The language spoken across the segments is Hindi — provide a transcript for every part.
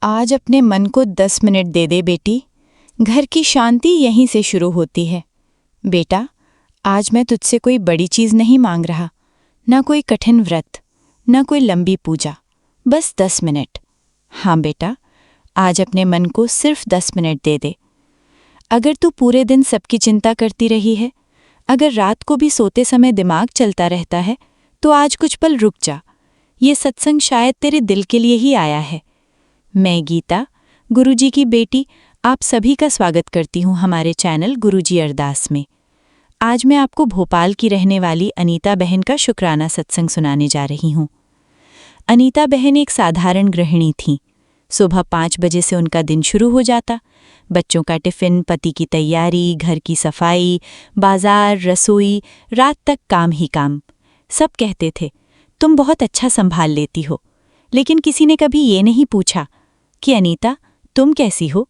आज अपने मन को 10 मिनट दे दे बेटी। घर की शांति यहीं से शुरू होती है। बेटा, आज मैं तुझसे कोई बड़ी चीज़ नहीं मांग रहा, ना कोई कठिन व्रत, ना कोई लंबी पूजा, बस 10 मिनट। हाँ बेटा, आज अपने मन को सिर्फ 10 मिनट दे दे। अगर तू पूरे दिन सबकी चिंता करती रही है, अगर रात को भी सोते समय दिमाग चलता रहता है, तो आज कुछ पल रुक जा। ये सत्संग शायद तेरे दिल के लिए ही आया है। मैं गीता, गुरुजी की बेटी, आप सभी का स्वागत करती हूँ हमारे चैनल गुरुजी अरदास में। आज मैं आपको भोपाल की रहने वाली अनीता बहन का शुक्राना सत्संग सुनाने जा रही हूँ। अनीता बहन एक साधारण गृहिणी थीं। सुबह 5 बजे से उनका दिन शुरू हो जाता। बच्चों का टिफ़िन, पति की तैयारी, घर की सफाई, बाजार, रसोई, रात तक काम ही काम। सब कहते थे, तुम बहुत अच्छा संभाल लेती हो। लेकिन किसी ने कभी ये नहीं पूछा कि अनीता, तुम कैसी हो?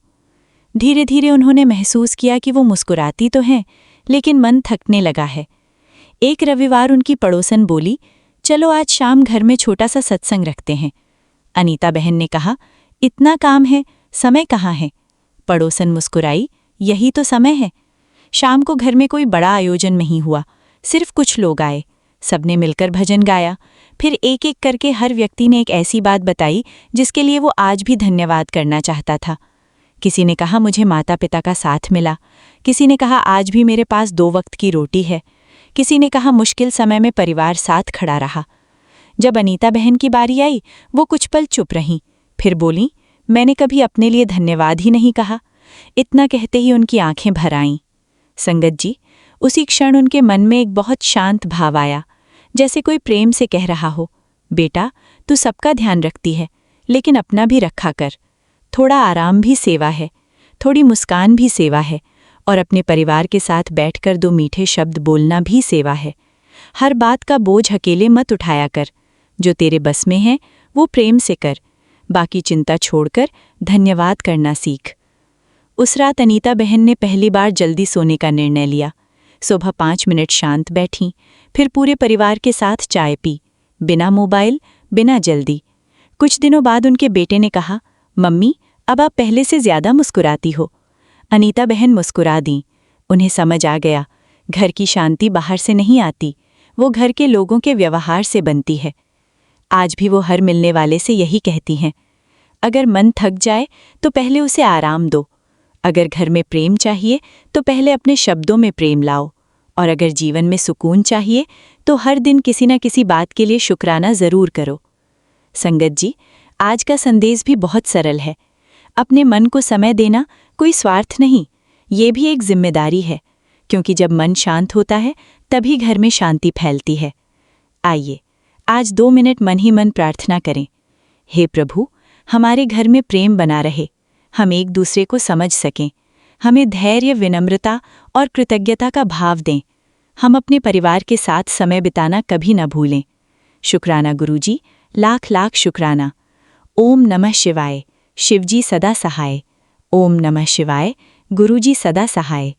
धीरे धीरे उन्होंने महसूस किया कि वो मुस्कुराती तो हैं, लेकिन मन थकने लगा है। एक रविवार उनकी पड़ोसन बोली, चलो आज शाम घर में छोटा सा सत्संग रखते हैं। अनीता बहन ने कहा, इतना काम है, समय कहाँ है? पड़ोसन मुस्कुराई, यही तो समय है। शाम को घर में कोई बड़ा आयोजन नहीं हुआ, सिर्फ कुछ लोग आए। सबने मिलकर भजन गाया। फिर एक एक करके हर व्यक्ति ने एक ऐसी बात बताई जिसके लिए वो आज भी धन्यवाद करना चाहता था। किसी ने कहा, मुझे माता पिता का साथ मिला। किसी ने कहा, आज भी मेरे पास 2 वक्त की रोटी है। किसी ने कहा, मुश्किल समय में परिवार साथ खड़ा रहा। जब अनीता बहन की बारी आई, वो कुछ पल चुप रहीं, फिर बोलीं, मैंने कभी अपने लिए धन्यवाद ही नहीं कहा। इतना कहते ही उनकी आंखें भर आईं। संगत जी, उसी क्षण उनके मन में एक बहुत शांत भाव आया, जैसे कोई प्रेम से कह रहा हो, बेटा, तू सबका ध्यान रखती है, लेकिन अपना भी रखा कर। थोड़ा आराम भी सेवा है, थोड़ी मुस्कान भी सेवा है, और अपने परिवार के साथ बैठकर 2 मीठे शब्द बोलना भी सेवा है। हर बात का बोझ अकेले मत उठाया कर। जो तेरे बस में है वो प्रेम से कर। बाकी चिंता छोड़कर धन्यवाद करना सीख। उस रात अनीता बहन ने पहली बार जल्दी सोने का निर्णय लिया। सुबह 5 मिनट शांत बैठीं, फिर पूरे परिवार के साथ चाय पी, बिना मोबाइल, बिना जल्दी। कुछ दिनों बाद उनके बेटे ने कहा, मम्मी, अब आप पहले से ज़्यादा मुस्कुराती हो। अनीता बहन मुस्कुरा दीं। उन्हें समझ आ गया, घर की शांति बाहर से नहीं आती, वो घर के लोगों के व्यवहार से बनती है। आज भी वो हर मिलने वाले से यही कहती हैं, अगर मन थक जाए तो पहले उसे आराम दो। अगर घर में प्रेम चाहिए तो पहले अपने शब्दों में प्रेम लाओ, और अगर जीवन में सुकून चाहिए तो हर दिन किसी न किसी बात के लिए शुक्राना ज़रूर करो। संगत जी, आज का संदेश भी बहुत सरल है। अपने मन को समय देना कोई स्वार्थ नहीं, ये भी एक जिम्मेदारी है, क्योंकि जब मन शांत होता है तभी घर में शांति फैलती है। आइए, आज 2 मिनट मन ही मन प्रार्थना करें। हे प्रभु, हमारे घर में प्रेम बना रहे, हम एक दूसरे को समझ सकें, हमें धैर्य, विनम्रता और कृतज्ञता का भाव दें। हम अपने परिवार के साथ समय बिताना कभी न भूलें। शुक्राना गुरुजी, लाख लाख शुक्राना। ओम नमः शिवाय, शिवजी सदा सहाय। ओम नमः शिवाय, गुरुजी सदा सहाय।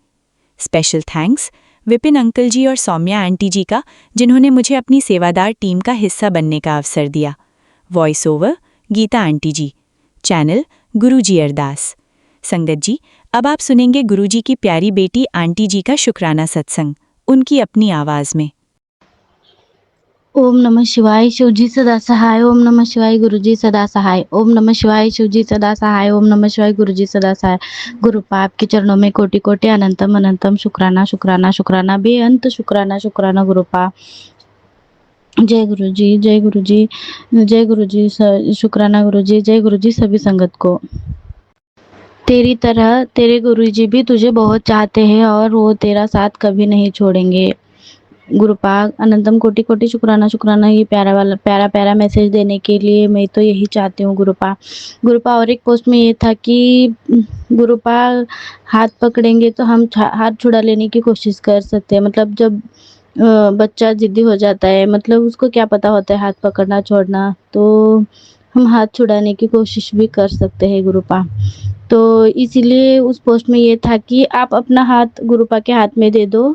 स्पेशल थैंक्स विपिन अंकल जी और सौम्या आंटी जी का, जिन्होंने मुझे अपनी सेवादार टीम का हिस्सा बनने का अवसर दिया। वॉइस ओवर गीता आंटी जी। चैनल गुरुजी अरदास। संगत जी, अब आप सुनेंगे गुरुजी की प्यारी बेटी आंटी जी का शुक्राना सत्संग, उनकी अपनी आवाज में। ओम नमः शिवाय, शिवजी सदा सहाय। ओम नमः शिवाय, गुरुजी सदा सहाय। ओम नमः शिवाय, शिवजी सदा सहाय। ओम नमः शिवाय, गुरुजी सदा सहाय। गुरुपा, आपके चरणों में कोटि कोटि अनंतम अनंतम शुक्राना शुक्राना शुक्राना, बेअंत शुक्राना शुक्राना गुरुपा। जय गुरुजी, जय गुरुजी, जय गुरुजी, शुक्राना गुरुजी, जय गुरुजी सभी संगत को। तेरी तरह तेरे गुरुजी भी तुझे बहुत चाहते हैं और वो तेरा साथ कभी नहीं छोड़ेंगे। गुरुपाग, अनंतम कोटि कोटि शुक्राना शुक्राना, ये प्यारा प्यारा मैसेज देने के लिए। मैं तो यही चाहती हूँ गुरुपा। और एक पोस्ट में ये था कि गुरुपा, हाथ पकड़ेंगे तो हम हाथ छुड़ा लेने की कोशिश कर सकते हैं। मतलब जब बच्चा जिद्दी हो जाता है, मतलब उसको क्या पता होता है हाथ पकड़ना छोड़ना, तो हम हाथ छुड़ाने की कोशिश भी कर सकते हैं गुरुपा। तो इसीलिए उस पोस्ट में ये था कि आप अपना हाथ गुरुपा के हाथ में दे दो।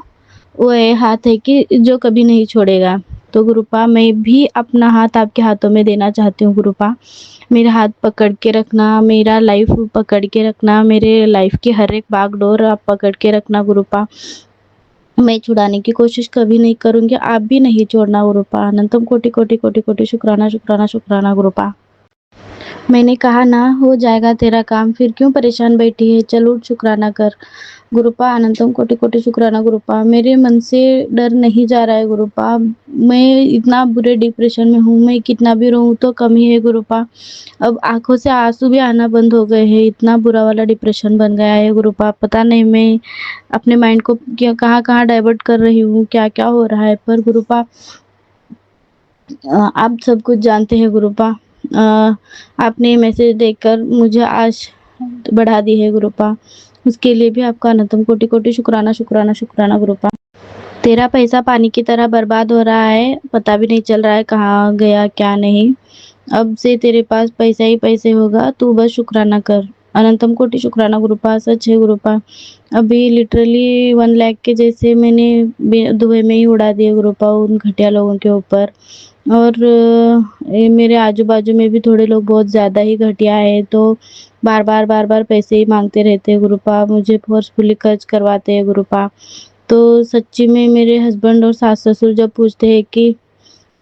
वो हाथ है कि जो कभी नहीं छोड़ेगा। तो गुरुपा मैं भी अपना हाथ आपके हाथों में देना चाहती हूँ गुरुपा। मेरा हाथ पकड़ के रखना, मेरा लाइफ पकड़ के रखना, मेरे लाइफ की हर एक बागडोर आप पकड़ के रखना गुरुपा। मैं छुड़ाने की कोशिश कभी नहीं करूँगी, आप भी नहीं छोड़ना गुरुपा। अनंतम कोटि कोटि कोटि कोटि शुक्राना शुक्राना शुक्राना गुरुपा। मैंने कहा ना हो जाएगा तेरा काम, फिर क्यों परेशान बैठी है, चल उठ शुक्राना कर गुरुपा। अनंतम कोटि कोटि शुक्राना गुरुपा। मेरे मन से डर नहीं जा रहा है गुरुपा। मैं इतना बुरे डिप्रेशन में हूँ, मैं कितना भी रोऊँ तो कम ही है गुरुपा। अब आँखों से आँसू भी आना बंद हो गए हैं, इतना बुरा वाला डिप्रेशन बन गया है गुरुपा। पता नहीं मैं अपने माइंड को क्या कहाँ-कहाँ डाइवर्ट कर रही हूँ, क्या-क्या हो रहा है। पर गुरुपा आप सब कुछ जानते हैं गुरुपा। आपने ये मैसेज देखकर मुझे आश बढ़ा दी है गुरुपा। उसके लिए भी आपका अनंतम कोटि कोटि शुक्राना शुक्राना शुक्राना गुरुपा। तेरा पैसा पानी की तरह बर्बाद हो रहा है, पता भी नहीं चल रहा है कहाँ गया क्या नहीं। अब से तेरे पास पैसा ही पैसे होगा, तू बस शुक्राना कर। अनंतम कोटि शुक्राना गुरुपा। सच है गुरुपा। अभी लिटरली 1 लाख के जैसे मैंने दुबई में ही उड़ा दिए गुरुपा उन घटिया लोगों के ऊपर। और ये मेरे आजू-बाजू में भी थोड़े लोग बहुत ज़्यादा ही घटिया है, तो बार-बार पैसे ही माँगते रहते हैं गुरुपा, मुझे फ़ोर्सफुली खर्च करवाते हैं गुरुपा। तो सच्ची में मेरे हस्बैंड और सास-ससुर जब पूछते हैं कि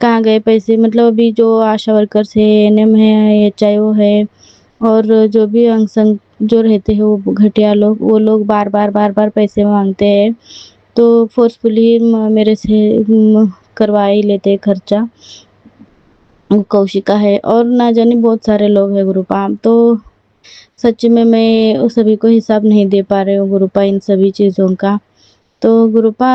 कहाँ गए पैसे, मतलब अभी जो आशा वर्कर्स है, एएनएम है, एचआईओ है और जो भी अंग-संग जो रहते हैं वो घटिया लोग, वो लोग बार-बार पैसे माँगते हैं। तो फ़ोर्सफुली मेरे से करवा ही लेते हैं खर्चा। कौशिका है और ना जाने बहुत सारे लोग हैं गुरुपा। तो सच में मैं सभी को हिसाब नहीं दे पा रही हूँ गुरुपा इन सभी चीज़ों का। तो गुरुपा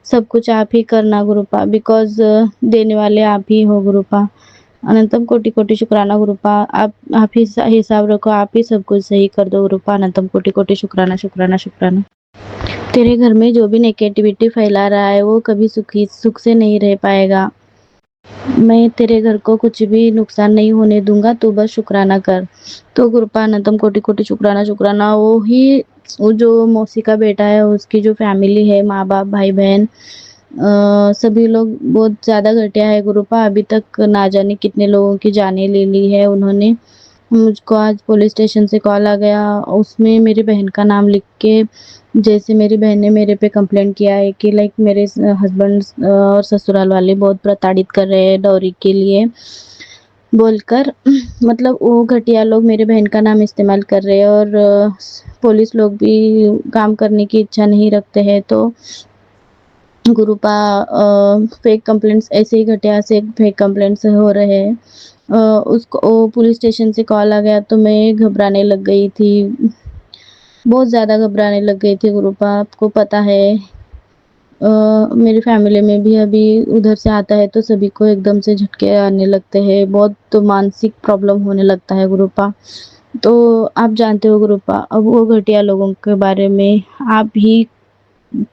सब कुछ आप ही करना गुरुपा, बिकॉज़ देने वाले आप ही हो गुरुपा। अनंतम कोटि कोटि शुक्राना गुरुपा। आप ही हिसाब रखो, आप ही सब कुछ सही कर दो गुरुपा। अनंतम कोटि कोटि शुक्राना शुक्राना शुक्राना। तेरे घर में जो भी नेगेटिविटी फैला रहा है वो कभी सुख से नहीं रह पाएगा। मैं तेरे घर को कुछ भी नुकसान नहीं होने दूँगा, तू बस शुक्राना कर। तो गुरुपा अनंतम कोटि कोटि शुक्राना शुक्राना। वो जो मौसी का बेटा है, उसकी जो फैमिली है, माँ-बाप, भाई-बहन सभी लोग बहुत ज़्यादा घटिया है गुरुपा। अभी तक ना जाने कितने लोगों की जानें ले ली है उन्होंने। मुझको आज पुलिस स्टेशन से कॉल आ गया, उसमें मेरी बहन का नाम लिख के, जैसे मेरी बहन ने मेरे पे कंप्लेंट किया है कि लाइक मेरे हस्बैंड और ससुराल वाले बहुत प्रताड़ित कर रहे हैं डॉरी के लिए बोलकर। मतलब वो घटिया लोग मेरे बहन का नाम इस्तेमाल कर रहे हैं और पुलिस लोग भी काम करने की इच्छा नहीं रखते हैं। तो गुरुपा फेक कंप्लेंट्स ऐसे ही घटिया से फेक कंप्लेंट्स हो रहे हैं। उसको वो पुलिस स्टेशन से कॉल आ गया तो मैं घबराने लग गई थी, बहुत ज़्यादा घबराने लग गई थी गुरुपा। आपको पता है मेरी फैमिली में भी अभी उधर से आता है तो सभी को एकदम से झटके आने लगते हैं, बहुत तो मानसिक प्रॉब्लम होने लगता है गुरुपा। तो आप जानते हो गुरुपा, अब वो घटिया लोगों के बारे में आप ही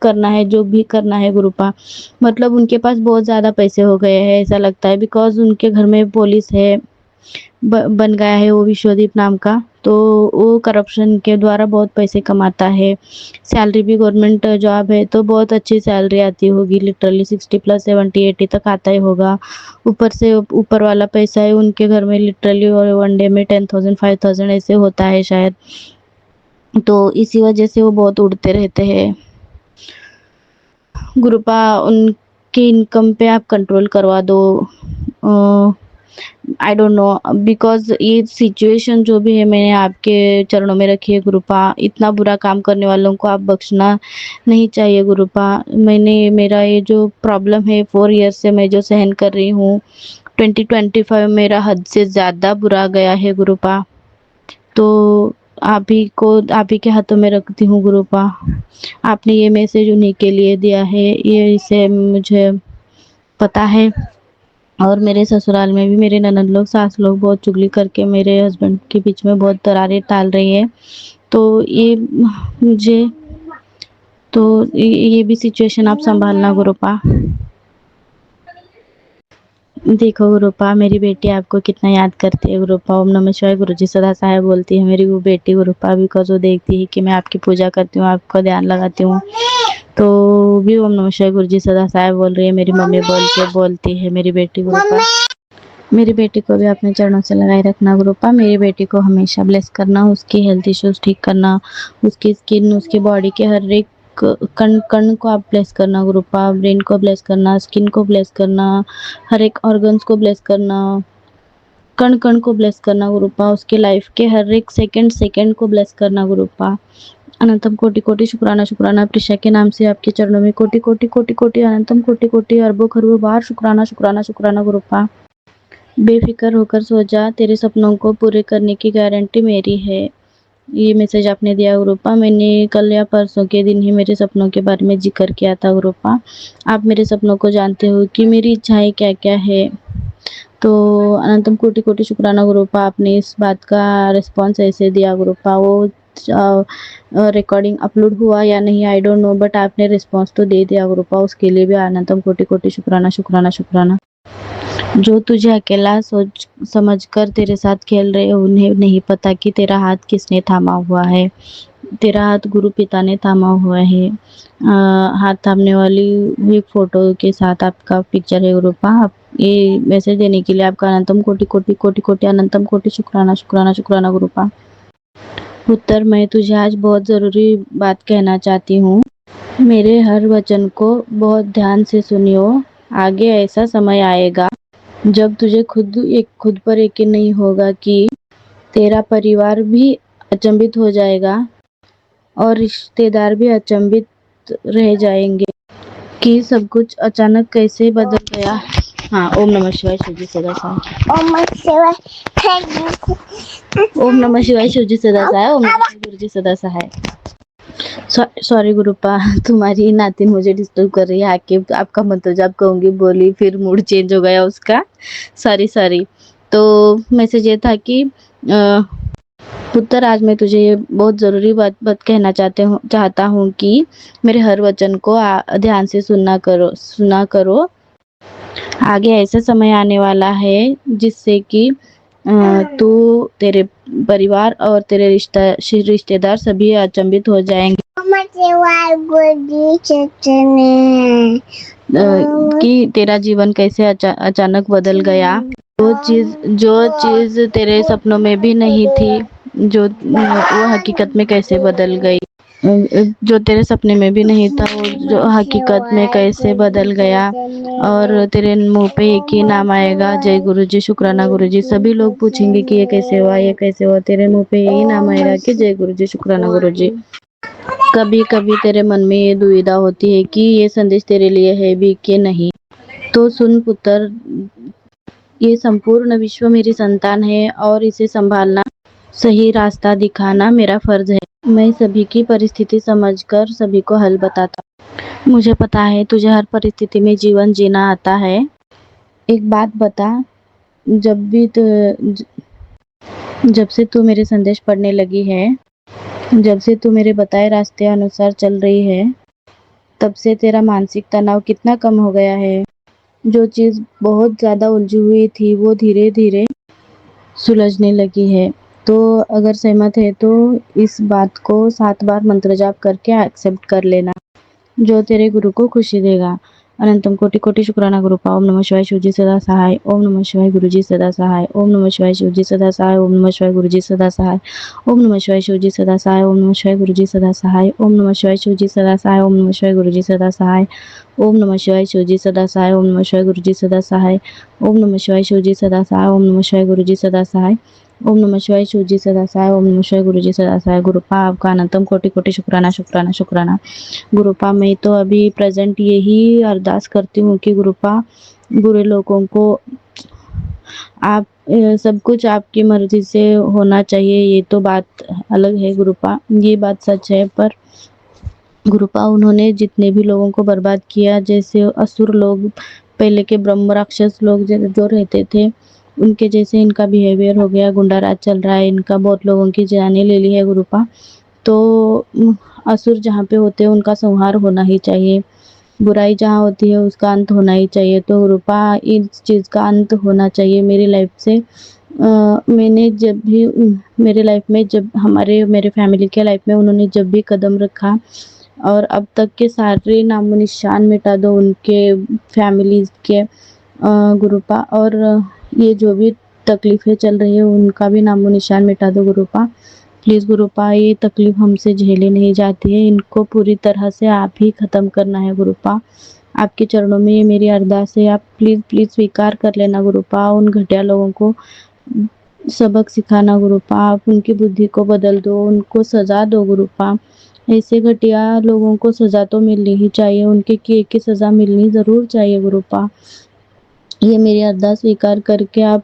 करना है जो भी करना है गुरुपा। मतलब उनके पास बहुत ज़्यादा पैसे हो गए हैं ऐसा लगता है, बिकॉज़ उनके घर में पुलिस है, बन गया है वो विश्वदीप नाम का। तो वो करप्शन के द्वारा बहुत पैसे कमाता है। सैलरी भी गवर्नमेंट जॉब है तो बहुत अच्छी सैलरी आती होगी, लिटरली 60 प्लस 70-80 तक आता ही होगा। ऊपर से ऊपर वाला पैसा है उनके घर में, लिटरली और वन डे में 10,000 5,000 ऐसे होता है शायद। तो इसी वजह से वो बहुत उड़ते रहते हैं। गुरुपा उनकी इनकम पे आप कंट्रोल करवा दो। आई डोंट नो, बिकॉज़ ये सिचुएशन जो भी है मैंने आपके चरणों में रखी है गुरुपा। इतना बुरा काम करने वालों को आप बख्शना नहीं चाहिए गुरुपा। मेरा ये जो प्रॉब्लम है 4 ईयर्स से मैं जो सहन कर रही हूँ, 2025 मेरा हद से ज़्यादा बुरा गया है गुरुपा। तो आप ही के हाथों में रखती हूँ गुरुपा। आपने ये मैसेज उन्हीं के लिए दिया है, ये इसे मुझे पता है। और मेरे ससुराल में भी मेरे ननद लोग, सास लोग बहुत चुगली करके मेरे हस्बैंड के बीच में बहुत दरारें डाल रही है। तो मुझे ये भी सिचुएशन आप संभालना गुरुपा। देखो गुरुपा, मेरी बेटी आपको कितना याद करती है गुरुपा। ओम नमः शिवाय गुरुजी सदा सहाय बोलती है मेरी वो बेटी गुरुपा, बिकॉज़ वो देखती है कि मैं आपकी पूजा करती हूँ, आपका ध्यान लगाती हूँ। तो भी ओम नमः शिवाय गुरुजी सदा सहाय बोल रही है। मेरी मम्मी बोलती है मेरी बेटी गुरुपा, मेरी बेटी को भी अपने चरणों से लगाए रखना गुरुपा। मेरी बेटी को हमेशा ब्लेस करना, उसकी हेल्थ इश्यूज ठीक करना, उसकी स्किन, उसकी बॉडी के हर एक कण कण को आप ब्लेस करना गुरुपा। ब्रेन को ब्लेस करना, स्किन को ब्लेस करना, हर एक ऑर्गन्स को ब्लेस करना, कण कण को ब्लेस करना गुरुपा। उसके लाइफ के हर एक सेकंड सेकंड को ब्लेस करना गुरुपा। अनंतम कोटि कोटि शुक्राना शुक्राना। प्रिशा के नाम से आपके चरणों में कोटि कोटि कोटि कोटि अनंतम कोटि कोटि अरबों खरबों बार शुक्राना शुक्राना शुक्राना गुरुपा। बेफिक्र होकर सो जा, तेरे सपनों को पूरे करने की गारंटी मेरी है। ये मैसेज आपने दिया गुरुपा। मैंने कल या परसों के दिन ही मेरे सपनों के बारे में जिक्र किया था गुरुपा। आप मेरे सपनों को जानते हो कि मेरी इच्छाएं क्या क्या है। तो अनंतम कोटि कोटि शुक्राना गुरुपा, आपने इस बात का रिस्पॉन्स ऐसे दिया गुरुपा। वो रिकॉर्डिंग अपलोड हुआ या नहीं आई डोंट नो, बट आपने रिस्पॉन्स तो दे दिया गुरुपा। उसके लिए भी अनंतम कोटि कोटि शुक्राना शुक्राना शुक्राना। जो तुझे अकेला सोच समझकर तेरे साथ खेल रहे हैं, उन्हें नहीं पता कि तेरा हाथ किसने थामा हुआ है। तेरा हाथ गुरु पिता ने थामा हुआ है। हाथ थामने वाली भी फोटो के साथ आपका पिक्चर है गुरुपा। आप ये मैसेज देने के लिए आपका अनंतम कोटि कोटि कोटि कोटि अनंतम कोटि शुक्राना शुक्राना शुक्राना गुरुपा। उत्तर, मैं तुझे आज बहुत ज़रूरी बात कहना चाहती हूँ। मेरे हर वचन को बहुत ध्यान से सुनियो। आगे ऐसा समय आएगा जब तुझे खुद पर यकीन नहीं होगा कि तेरा परिवार भी अचंभित हो जाएगा और रिश्तेदार भी अचंभित रह जाएंगे कि सब कुछ अचानक कैसे बदल गया। हाँ, ओम नमः शिवाय शिवजी सदा सहाय। ओम नमः शिवाय ओम नमः शिवाय शिवजी सदा सहाय। ओम नमः शिवाय गुरुजी सदा सहाय। सॉरी गुरुपा, तुम्हारी नातिन मुझे डिस्टर्ब कर रही है आके। आपका मंत्र जाप कहूंगी बोली, फिर मूड चेंज हो गया उसका। सॉरी। तो मैसेज ये था कि पुत्र, आज मैं तुझे ये बहुत ज़रूरी बात कहना चाहता हूँ कि मेरे हर वचन को ध्यान से सुना करो। आगे ऐसा समय आने वाला है जिससे कि तू, तेरे परिवार और तेरे रिश्तेदार सभी अचंभित हो जाएंगे नमः शिवाय गुरुजी चचने कि तेरा जीवन कैसे अचानक बदल गया। जो चीज तेरे सपनों में भी नहीं थी, वो हकीकत में कैसे बदल गई। जो तेरे सपने में भी नहीं था, वो जो हकीकत में कैसे बदल गया। और तेरे मुंह पे एक ही नाम आएगा, जय गुरुजी शुक्राना गुरुजी। सभी लोग पूछेंगे कि ये कैसे हुआ, ये कैसे हुआ। तेरे मुंह पे यही नाम आएगा कि जय गुरुजी शुक्राना गुरुजी। कभी कभी तेरे मन में ये दुविधा होती है कि ये संदेश तेरे लिए है भी कि नहीं। तो सुन पुत्र, ये संपूर्ण विश्व मेरी संतान है और इसे संभालना, सही रास्ता दिखाना मेरा फर्ज है। मैं सभी की परिस्थिति समझकर सभी को हल बताता हूँ। मुझे पता है तुझे हर परिस्थिति में जीवन जीना आता है। एक बात बता, जब से तू मेरे संदेश पढ़ने लगी है, जब से तू मेरे बताए रास्ते अनुसार चल रही है, तब से तेरा मानसिक तनाव कितना कम हो गया है। जो चीज़ बहुत ज़्यादा उलझी हुई थी वो धीरे धीरे सुलझने लगी है। तो अगर सहमत है तो इस बात को 7 बार मंत्र जाप करके एक्सेप्ट कर लेना, जो तेरे गुरु को खुशी देगा। अनंतम कोटि कोटि शुक्राना गुरुपा। ओम नमः शिवाय शिवजी सदा सहाय। ओम नमः शिवाय गुरुजी सदा सहाय। ओम नमः शिवाय शिवजी सदा सहाय। ओम नमः शिवाय गुरुजी सदा सहाय। ओम नमः शिवाय शिवजी सदा सहाय। ओम नमः शिवाय गुरुजी सदा सहाय। ओम नमः शिवाय शिवजी सदा सहाय। ओम नमः शिवाय गुरुजी सदा सहाय। ओम नमः शिवाय शिवजी सदा सहाय। ओम नमः शिवाय गुरुजी सदा सहाय। ओम नमः शिवाय शिवजी सदा सहाय। ओम नमः शिवाय गुरुजी सदा सहाय। ओम नमः शिवाय शिवजी सदा सहाय। ओम नमः शिवाय गुरुजी सदा सहाय। गुरुपा, आपका अनंतम कोटि कोटि शुक्राना शुक्राना शुक्राना। गुरुपा, मैं तो अभी प्रेजेंट यही अरदास करती हूँ कि गुरुपा, बुरे लोगों को आप सब कुछ आपकी मर्जी से होना चाहिए, ये तो बात अलग है गुरुपा, ये बात सच है। पर गुरुपा, उन्होंने जितने भी लोगों को बर्बाद किया, जैसे असुर लोग, पहले के ब्रह्म राक्षस लोग जो रहते थे, उनके जैसे इनका बिहेवियर हो गया, गुंडा राज चल रहा है इनका, बहुत लोगों की जानें ले ली है गुरुपा। तो असुर जहाँ पे होते हैं उनका संहार होना ही चाहिए, बुराई जहाँ होती है उसका अंत होना ही चाहिए। तो गुरुपा, इस चीज़ का अंत होना चाहिए मेरी लाइफ से। मैंने जब भी मेरे लाइफ में, जब मेरे फैमिली के लाइफ में उन्होंने जब भी कदम रखा, और अब तक के सारे नामो निशान मिटा दो उनके फैमिलीज़ के गुरुपा। और ये जो भी तकलीफ़ें चल रही है उनका भी नामो निशान मिटा दो गुरुपा। प्लीज़ गुरुपा, ये तकलीफ़ हमसे झेली नहीं जाती है, इनको पूरी तरह से आप ही ख़त्म करना है गुरुपा। आपके चरणों में ये मेरी अरदास है, आप प्लीज़ प्लीज़ स्वीकार कर लेना गुरुपा। उन घटिया लोगों को सबक सिखाना गुरुपा, आप उनकी बुद्धि को बदल दो, उनको सज़ा दो गुरुपा। ऐसे घटिया लोगों को सज़ा तो मिलनी ही चाहिए, उनके किए की सज़ा मिलनी ज़रूर चाहिए गुरुपा। ये मेरी अरदास स्वीकार करके आप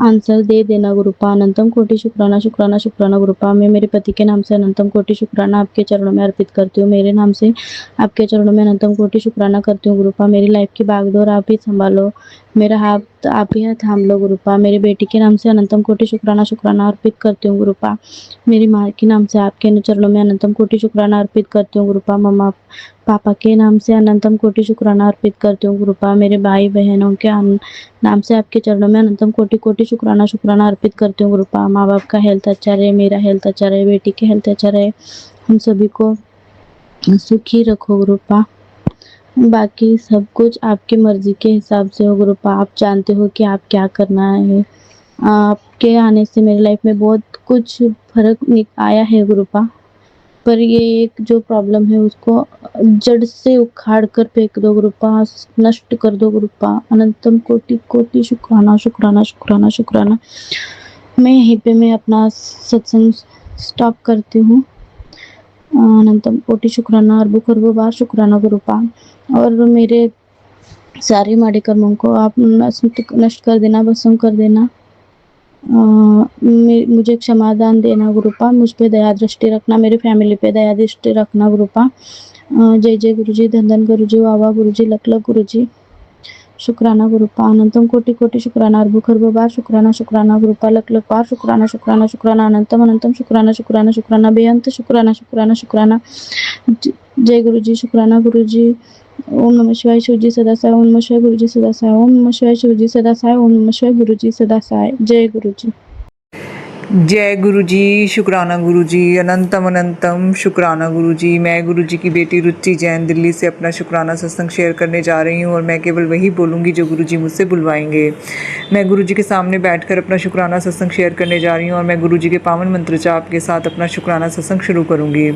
आंसर दे देना गुरुपा। अनंतम कोटि शुक्राना शुक्राना शुक्राना गुरुपा। मैं मेरे पति के नाम से अनंतम कोटि शुक्राना आपके चरणों में अर्पित करती हूँ। मेरे नाम से आपके चरणों में अनंतम कोटि शुक्राना करती हूँ गुरुपा। मेरी लाइफ की भागदौड़ आप ही संभालो, मेरा हाथ आप ही थाम लो गुरुपा। मेरी बेटी के नाम से अनंतम कोटि शुक्राना शुक्राना अर्पित करती हूँ गुरुपा। मेरी माँ के नाम से आपके चरणों में अनंतम कोटि शुक्राना अर्पित करती हूँ गुरुपा। मम्मा पापा के नाम से अनंतम कोटि शुक्राना अर्पित करती हूँ गुरुपा। मेरे भाई बहनों के नाम से आपके चरणों में अनंतम कोटि कोटि शुक्राना शुक्राना अर्पित करती हूँ गुरुपा। माँ बाप का हेल्थ अच्छा रहे, मेरा हेल्थ अच्छा रहे, बेटी के हेल्थ अच्छा रहे, हम सभी को सुखी रखो गुरुपा। बाकी सब कुछ आपकी मर्जी के हिसाब से हो गुरुपा। आप जानते हो कि आप क्या करना है। आपके आने से मेरी लाइफ में बहुत कुछ फर्क आया है गुरुपा, पर ये एक जो प्रॉब्लम है उसको जड़ से उखाड़ कर फेंक दो गुरुपा, नष्ट कर दो गुरुपा। अनंतम कोटि कोटि शुक्राना शुक्राना शुक्राना शुक्राना। मैं यहीं पे मैं अपना सत्संग स्टॉप करती हूँ। अनंतम कोटि शुक्राना, अरबों खरबों बार शुक्राना गुरुपा। और मेरे सारे माड़े कर्मों को आप नष्ट कर देना, भस्म कर देना। मुझे क्षमादान देना गुरुपा, मुझ पे दया दृष्टि रखना, मेरे फैमिली पे दया दृष्टि रखना गुरुपा। जय जय गुरुजी, धन धन गुरुजी, वाह वाह गुरुजी, लख लख गुरुजी, शुक्राना गुरुपा। अनंतम कोटि कोटि शुक्राना, अरबों खरबों बार शुक्राना शुक्राना गुरुपा, लख लख बार शुक्राना शुक्राना शुक्राना। अनंतम अनंतम शुक्राना शुक्राना शुक्राना, बेअंत शुक्राना शुक्राना शुक्राना। जय गुरुजी, शुक्राना गुरुजी। ओम नमः शिवाय, शिवजी सदा सहाय। ओम नमः शिवाय, गुरुजी सदा सहाय। ओम नमः शिवाय, शिवजी सदा सहाय। ओम नमः शिवाय, गुरुजी सदा सहाय। जय गुरुजी। जय गुरुजी, शुक्राना गुरुजी, अनंतम अनंतम शुक्राना गुरुजी। मैं गुरुजी की बेटी रुचि जैन दिल्ली से अपना शुक्राना सत्संग शेयर करने जा रही हूँ और मैं केवल वही बोलूँगी जो गुरुजी मुझसे बुलवाएंगे। मैं गुरुजी के सामने बैठकर अपना शुक्राना सत्संग शेयर करने जा रही हूँ और मैं गुरुजी के पावन मंत्र जाप के साथ अपना शुक्राना सत्संग शुरू करूँगी।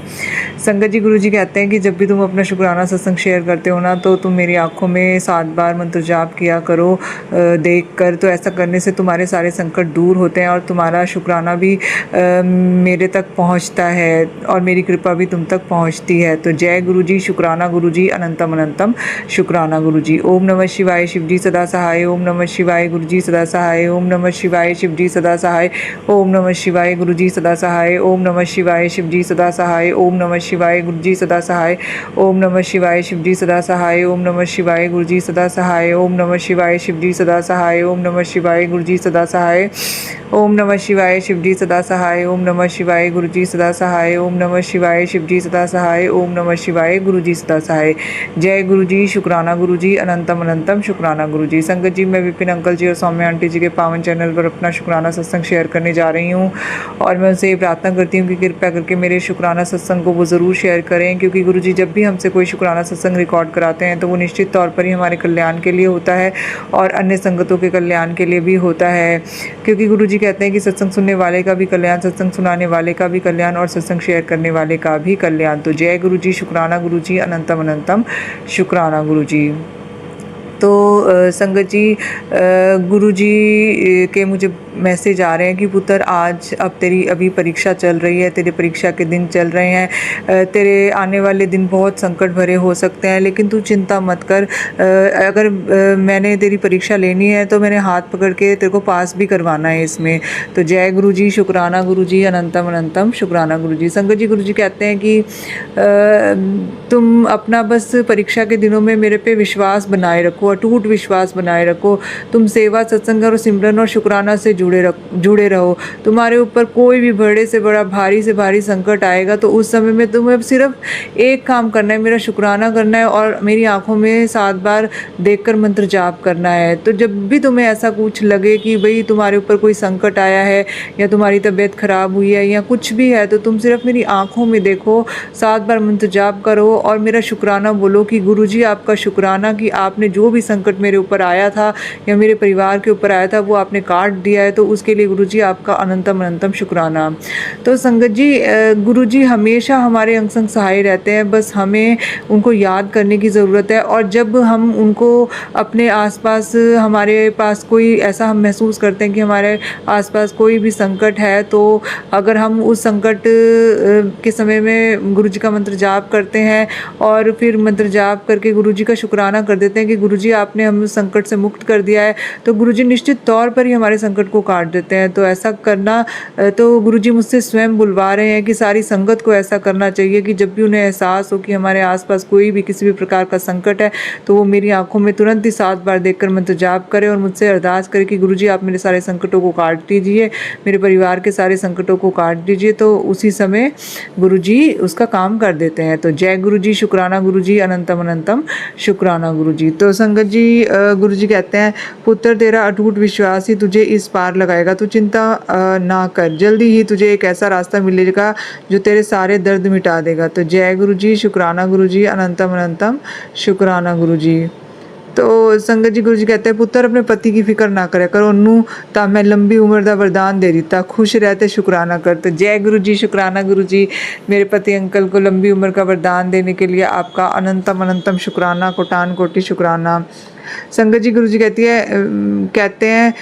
संगत जी, गुरुजी कहते हैं कि जब भी तुम अपना शुक्राना सत्संग शेयर करते हो ना, तो तुम मेरी आँखों में 7 बार मंत्र जाप किया करो देख कर। तो ऐसा करने से तुम्हारे सारे संकट दूर होते हैं और तुम्हारा शुक्राना भी मेरे तक पहुंचता है और मेरी कृपा भी तुम तक पहुंचती है। तो जय गुरुजी, शुक्राना गुरुजी, अनंतम अनंतम शुक्राना गुरुजी। ओम नमः शिवाय, शिवजी सदा सहाय। ओम नमः शिवाय, गुरुजी सदा सहाय। ओम नमः शिवाय, शिवजी सदा सहाय। ओम नमः शिवाय, गुरुजी सदा सहाय। ओम नमः शिवाय, शिवजी सदा सहाय। ओम नमः शिवाय, गुरुजी सदा सहाय। ओम नमः शिवाय, शिवजी सदा सहाय। ओम नमः शिवाय, गुरुजी सदा सहाय। ओम नमः शिवाय, शिवजी सदा सहाय। ओम नमः शिवाय, गुरुजी सदा सहाय। ओम नमः शिवाय, शिवजी सदा सहाय। ओम नमः शिवाय, गुरुजी सदा सहाय। ओम नमः शिवाय, शिवजी सदा सहाय। ओम नमः शिवाय, गुरुजी सदा सहाय। जय गुरुजी, शुक्राना गुरुजी, अनंतम अनंतम शुक्राना गुरुजी। संगत जी, मैं विपिन अंकल जी और सौम्या आंटी जी के पावन चैनल पर अपना शुक्राना सत्संग शेयर करने जा रही हूँ और मैं उनसे ये प्रार्थना करती हूँ कि कृपया करके मेरे शुक्राना सत्संग को वो ज़रूर शेयर करें, क्योंकि गुरुजी जब भी हमसे कोई शुक्राना सत्संग रिकॉर्ड कराते हैं तो वो निश्चित तौर पर ही हमारे कल्याण के लिए होता है और अन्य संगतों के कल्याण के लिए भी होता है, क्योंकि गुरुजी कहते हैं कि सत्संग सुनने वाले का भी कल्याण, सत्संग सुनाने वाले का भी कल्याण और सत्संग शेयर करने वाले का भी कल्याण। तो जय गुरुजी, शुक्राना गुरुजी, अनंतम अनंतम शुक्राना गुरुजी। तो संगत जी, गुरुजी के मुझे मैसेज आ रहे हैं कि पुत्र, आज अब तेरी अभी परीक्षा चल रही है, तेरे परीक्षा के दिन चल रहे हैं, तेरे आने वाले दिन बहुत संकट भरे हो सकते हैं, लेकिन तू चिंता मत कर। अगर मैंने तेरी परीक्षा लेनी है तो मैंने हाथ पकड़ के तेरे को पास भी करवाना है इसमें। तो जय गुरुजी, शुक्राना गुरुजी, अनंतम अनंतम शुक्राना गुरुजी। संगत जी, गुरुजी कहते हैं कि तुम अपना बस परीक्षा के दिनों में मेरे पे विश्वास बनाए रखो, अटूट विश्वास बनाए रखो। तुम सेवा, सत्संग और सिमरन और शुक्राना से जुड़े रहो। तुम्हारे ऊपर कोई भी बड़े से बड़ा भारी से भारी संकट आएगा तो उस समय में तुम्हें सिर्फ एक काम करना है, मेरा शुक्राना करना है और मेरी आंखों में 7 बार देखकर मंत्र जाप करना है। तो जब भी तुम्हें ऐसा कुछ लगे कि भाई तुम्हारे ऊपर कोई संकट आया है या तुम्हारी तबीयत ख़राब हुई है या कुछ भी है, तो तुम सिर्फ मेरी आंखों में देखो, 7 बार मंत्र जाप करो और मेरा शुक्राना बोलो कि गुरुजी आपका शुक्राना कि आपने जो भी संकट मेरे ऊपर आया था या मेरे परिवार के ऊपर आया था वो आपने काट दिया है, तो उसके लिए गुरुजी आपका अनंतम अनंतम शुक्राना। तो संगत जी, गुरुजी हमेशा हमारे अंग संग सहाय रहते हैं, बस हमें उनको याद करने की ज़रूरत है। और जब हम उनको अपने आसपास, हमारे पास कोई ऐसा हम महसूस करते हैं कि हमारे आसपास कोई भी संकट है, तो अगर हम उस संकट के समय में गुरुजी का मंत्र जाप करते हैं और फिर मंत्र जाप करके गुरुजी का शुक्राना कर देते हैं कि गुरुजी आपने हमें संकट से मुक्त कर दिया है, तो गुरुजी निश्चित तौर पर ही हमारे संकट को काट देते हैं। तो ऐसा करना, तो गुरुजी मुझसे स्वयं बुलवा रहे हैं कि सारी संगत को ऐसा करना चाहिए कि जब भी उन्हें एहसास हो कि हमारे आसपास कोई भी किसी भी प्रकार का संकट है, तो वो मेरी आंखों में तुरंत ही 7 बार देखकर मंत्र जाप करें और मुझसे अरदास करें कि गुरुजी आप मेरे सारे संकटों को काट दीजिए, मेरे परिवार के सारे संकटों को काट दीजिए। तो उसी समय गुरुजी उसका काम कर देते हैं। तो जय गुरुजी, शुक्राना गुरुजी, अनंतम अनंतम शुक्राना गुरुजी। तो संगत जी, गुरुजी कहते हैं, पुत्र तेरा अटूट विश्वास ही तुझे इस पार लगाएगा, तू चिंता ना कर, जल्दी ही तुझे एक ऐसा रास्ता मिलेगा जो तेरे सारे दर्द मिटा देगा। तो जय गुरुजी, शुक्राना गुरुजी, अनंतम अनंतम शुक्राना गुरुजी। तो संगत जी, गुरुजी कहते हैं, पुत्र अपने पति की फिक्र ना करे कर, ओनू ਤਾਂ मैं लंबी उम्र का वरदान दे ਦਿੱਤਾ, खुश रहते शुक्राना कर। तो जय गुरु जी, शुक्राना गुरु जी, मेरे पति अंकल को लंबी उम्र का वरदान देने के लिए आपका अनंतम अनंतम शुक्राना, कोटान कोटि शुक्राना। संगत जी, गुरु जी कहते हैं,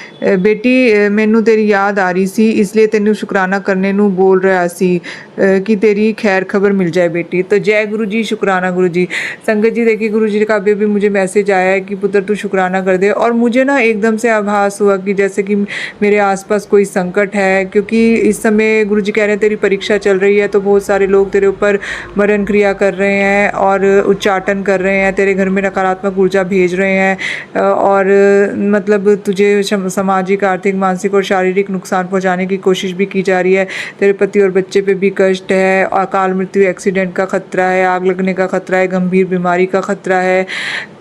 बेटी मैनू तेरी याद आ रही सी, इसलिए तेनू शुक्राना करने नू बोल रहा सी कि तेरी खैर खबर मिल जाए बेटी। तो जय गुरु जी, शुक्राना गुरु जी। संगत जी देखिए, गुरु जी का अभी मुझे मैसेज आया है कि पुत्र तू शुक्राना कर दे, और मुझे ना एकदम से आभास हुआ कि जैसे कि मेरे आसपास कोई संकट है, क्योंकि इस समय गुरु जी कह रहे हैं तेरी परीक्षा चल रही है, तो बहुत सारे लोग तेरे ऊपर मरण क्रिया कर रहे हैं और उच्चाटन कर रहे हैं, तेरे घर में नकारात्मक ऊर्जा भेज रहे हैं और मतलब तुझे सामाजिक, आर्थिक, मानसिक और शारीरिक नुकसान पहुंचाने की कोशिश भी की जा रही है। तेरे पति और बच्चे पे भी कष्ट है, अकाल मृत्यु, एक्सीडेंट का खतरा है, आग लगने का खतरा है, गंभीर बीमारी का खतरा है।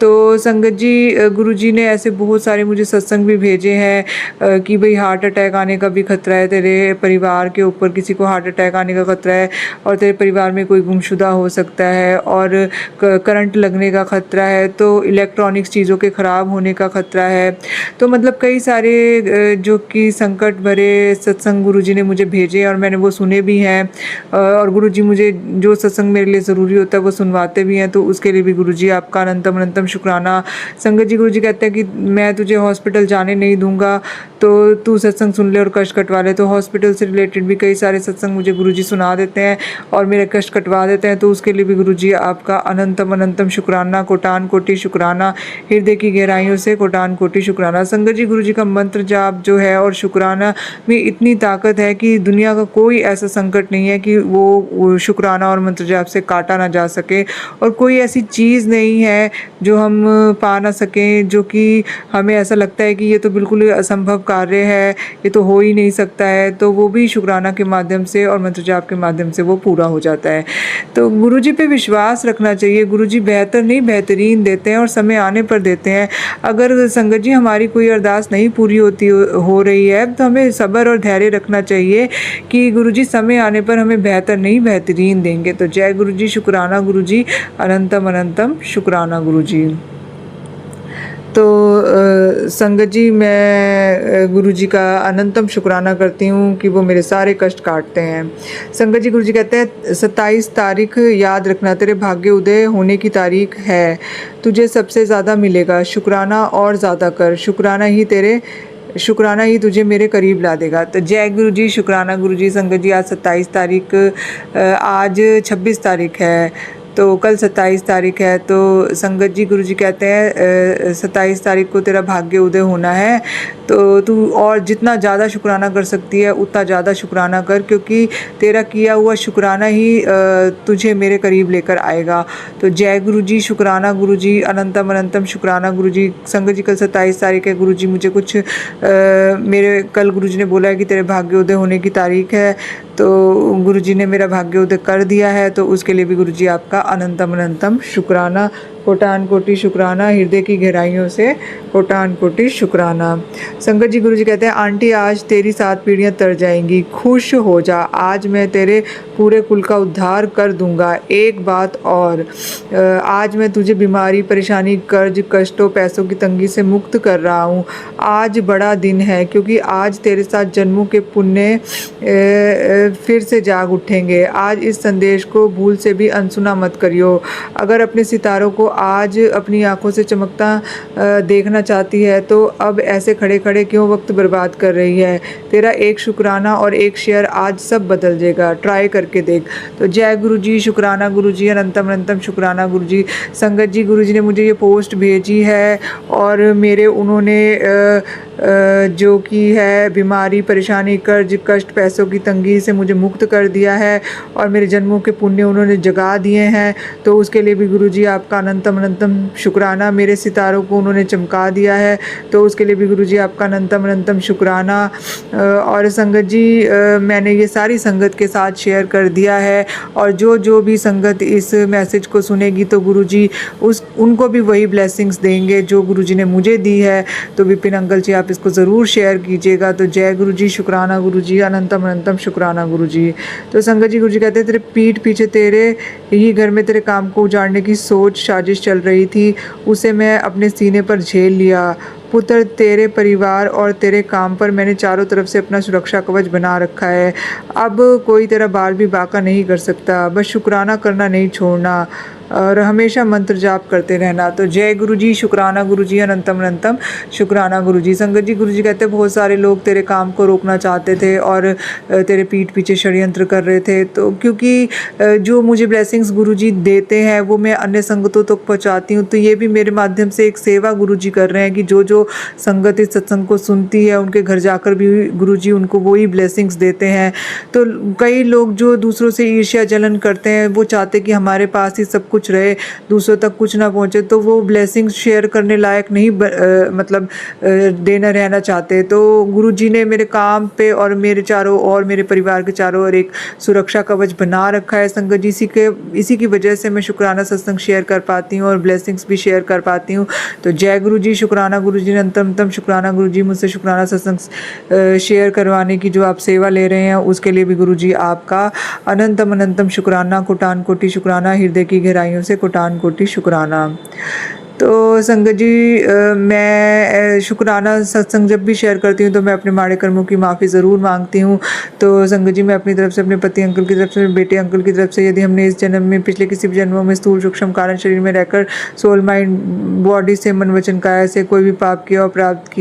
तो संगत जी, गुरुजी ने ऐसे बहुत सारे मुझे सत्संग भी भेजे हैं कि भाई हार्ट अटैक आने का भी खतरा है, तेरे परिवार के ऊपर किसी को हार्ट अटैक आने का खतरा है, और तेरे परिवार में कोई गुमशुदा हो सकता है, और करंट लगने का खतरा है, तो इलेक्ट्रॉनिक्स चीज़ों के ख़राब होने का खतरा है। तो मतलब कई सारे जो कि संकट भरे सत्संग गुरुजी ने मुझे भेजे और मैंने वो सुने भी हैं, और गुरुजी मुझे जो सत्संग मेरे लिए ज़रूरी होता है वो सुनवाते भी हैं, तो उसके लिए भी गुरुजी आपका अनंतम अनंतम शुक्राना। संगत जी, गुरुजी कहते हैं कि मैं तुझे हॉस्पिटल जाने नहीं दूंगा, तो तू सत्संग सुन ले और कष्ट कटवा ले। तो हॉस्पिटल से रिलेटेड भी कई सारे सत्संग मुझे गुरुजी सुना देते हैं और मेरे कष्ट कटवा देते हैं, तो उसके लिए भी गुरुजी आपका अनंतम अनंतम शुक्राना, कोटान कोटि शुक्राना, हृदय की गहराइयों से कोटान कोटि शुक्राना। संगत जी, गुरुजी का मंत्र जाप जो है और शुक्राना में इतनी ताकत है कि दुनिया का कोई ऐसा संकट नहीं है कि वो शुक्राना और मंत्र जाप से काटा ना जा सके, और कोई ऐसी चीज़ नहीं है जो हम पा ना सकें, जो कि हमें ऐसा लगता है कि ये तो बिल्कुल असंभव कार्य है, ये तो हो ही नहीं सकता है, तो वो भी शुक्राना के माध्यम से और मंत्र जाप के माध्यम से वो पूरा हो जाता है। तो गुरुजी पे विश्वास रखना चाहिए। गुरुजी बेहतर नहीं बेहतरीन देते हैं और समय आने पर देते हैं। अगर संगत जी हमारी कोई अरदास नहीं पूरी हो रही है तो हमें सब्र और धैर्य रखना चाहिए कि गुरुजी समय आने पर हमें बेहतर नहीं बेहतरीन देंगे। तो जय गुरुजी, शुक्राना गुरुजी, अनंतम अनंतम शुक्राना गुरुजी। तो संगत जी, मैं गुरुजी का अनंतम शुक्राना करती हूँ कि वो मेरे सारे कष्ट काटते हैं। संगत जी, गुरुजी कहते हैं 27 तारीख याद रखना, तेरे भाग्य उदय होने की तारीख है, तुझे सबसे ज़्यादा मिलेगा, शुक्राना और ज़्यादा कर, शुक्राना ही तुझे मेरे करीब ला देगा। तो जय गुरु जी, शुक्राना गुरु जी। संगत जी, आज 27 तारीख, आज 26 तारीख है, तो कल 27 तारीख है, तो संगत जी गुरु जी कहते हैं 27 तारीख को तेरा भाग्य उदय होना है, तो तू और जितना ज़्यादा शुक्राना कर सकती है उतना ज़्यादा शुक्राना कर, क्योंकि तेरा किया हुआ शुक्राना ही तुझे मेरे करीब लेकर आएगा। तो जय गुरु जी, शुक्राना गुरु जी, अनंतम अनंतम शुक्राना गुरु जी। संगत जी कल 27 तारीख है गुरु जी, मुझे कुछ मेरे कल गुरु जी ने बोला है कि तेरे भाग्य उदय होने की तारीख है, तो गुरु जी ने मेरा भाग्य उदय कर दिया है, तो उसके लिए भी गुरु जी आपका अनंतम अनंतम शुक्राना, कोटान कोटि शुक्राना, हृदय की गहराइयों से कोटान कोटि शुक्राना। संगत जी गुरु जी कहते हैं आंटी आज तेरी 7 पीढ़ियां तर जाएंगी, खुश हो जा, आज मैं तेरे पूरे कुल का उद्धार कर दूंगा। एक बात और, आज मैं तुझे बीमारी, परेशानी, कर्ज, कष्टों, पैसों की तंगी से मुक्त कर रहा हूँ। आज बड़ा दिन है, क्योंकि आज तेरे साथ जन्मों के पुण्य फिर से जाग उठेंगे। आज इस संदेश को भूल से भी अनसुना मत करियो। अगर अपने सितारों को आज अपनी आंखों से चमकता देखना चाहती है, तो अब ऐसे खड़े खड़े क्यों वक्त बर्बाद कर रही है। तेरा एक शुक्राना और एक शेयर आज सब बदल देगा, ट्राई करके देख। तो जय गुरु जी, शुक्राना गुरु जी, अनंतम अनंतम शुक्राना गुरु जी। संगत जी गुरु जी ने मुझे ये पोस्ट भेजी है और मेरे उन्होंने जो कि है बीमारी, परेशानी, कर्ज, कष्ट, पैसों की तंगी से मुझे मुक्त कर दिया है और मेरे जन्मों के पुण्य उन्होंने जगा दिए हैं, तो उसके लिए भी गुरु जी आपका अनंतम अनंतम शुक्राना। मेरे सितारों को उन्होंने चमका दिया है, तो उसके लिए भी गुरु जी आपका अनंतम अनंतम शुक्राना। और संगत जी मैंने ये सारी संगत के साथ शेयर कर दिया है, और जो भी संगत इस मैसेज को सुनेगी तो गुरु जी उनको भी वही ब्लेसिंग्स देंगे जो गुरु जी ने मुझे दी है। तो विपिन अंकल जी आप इसको ज़रूर शेयर कीजिएगा। तो जय गुरु जी, शुक्राना गुरु जी, अनंतम अनंतम शुक्राना गुरु जी। तो संगत जी गुरु जी कहते हैं तेरे पीठ पीछे तेरे ही घर में तेरे काम को उजाड़ने की सोच साजिश चल रही थी, उसे मैं अपने सीने पर झेल लिया। पुत्र, तेरे परिवार और तेरे काम पर मैंने चारों तरफ से अपना सुरक्षा कवच बना रखा है। अब कोई तेरा बाल भी बाका नहीं कर सकता। बस शुक्राना करना नहीं छोड़ना और हमेशा मंत्र जाप करते रहना। तो जय गुरु जी, शुक्राना गुरु जी, अनंतम अनंतम शुक्राना गुरु जी। संगत जी गुरु जी कहते हैं बहुत सारे लोग तेरे काम को रोकना चाहते थे और तेरे पीठ पीछे षड्यंत्र कर रहे थे, तो क्योंकि जो मुझे ब्लेसिंग्स गुरु जी देते हैं वो मैं अन्य संगतों तक पहुँचाती हूँ, तो ये भी मेरे माध्यम से एक सेवा गुरु जी कर रहे हैं कि जो संगत इस सत्संग को सुनती है उनके घर जाकर भी गुरु जी उनको वही ब्लेसिंग्स देते हैं। तो कई लोग जो दूसरों से ईर्ष्या जलन करते हैं, वो चाहते कि हमारे पास ही सब कुछ रहे, दूसरों तक कुछ ना पहुंचे, तो वो ब्लेसिंग्स शेयर करने लायक नहीं मतलब देना रहना चाहते। तो गुरु जी ने मेरे काम पे और मेरे चारों और मेरे परिवार के चारों ओर एक सुरक्षा कवच बना रखा है। संगत जी इसी की वजह से मैं शुक्राना सत्संग शेयर कर पाती हूँ और ब्लेसिंग्स भी शेयर कर पाती हूँ। तो जय गुरु जी, शुक्राना गुरु जी, अनंतम शुक्राना गुरु जी। मुझसे शुक्राना सत्संग शेयर करवाने की जो आप सेवा ले रहे हैं उसके लिए भी गुरु जी आपका अनंतम अनंतम शुक्राना, कोटान कोटि शुक्राना, हृदय की गहराइयों से कोटान कोटि शुक्राना। तो संगत जी मैं शुक्राना सत्संग जब भी शेयर करती हूँ तो मैं अपने माड़े कर्मों की माफ़ी ज़रूर मांगती हूँ। तो संगत जी मैं अपनी तरफ से, अपने पति अंकल की तरफ से, बेटे अंकल की तरफ से, यदि हमने इस जन्म में पिछले किसी भी जन्मों में स्थूल सूक्ष्म कारण शरीर में रहकर सोल माइंड बॉडी से मन वचन काया से कोई भी पाप किया हो, प्राप्त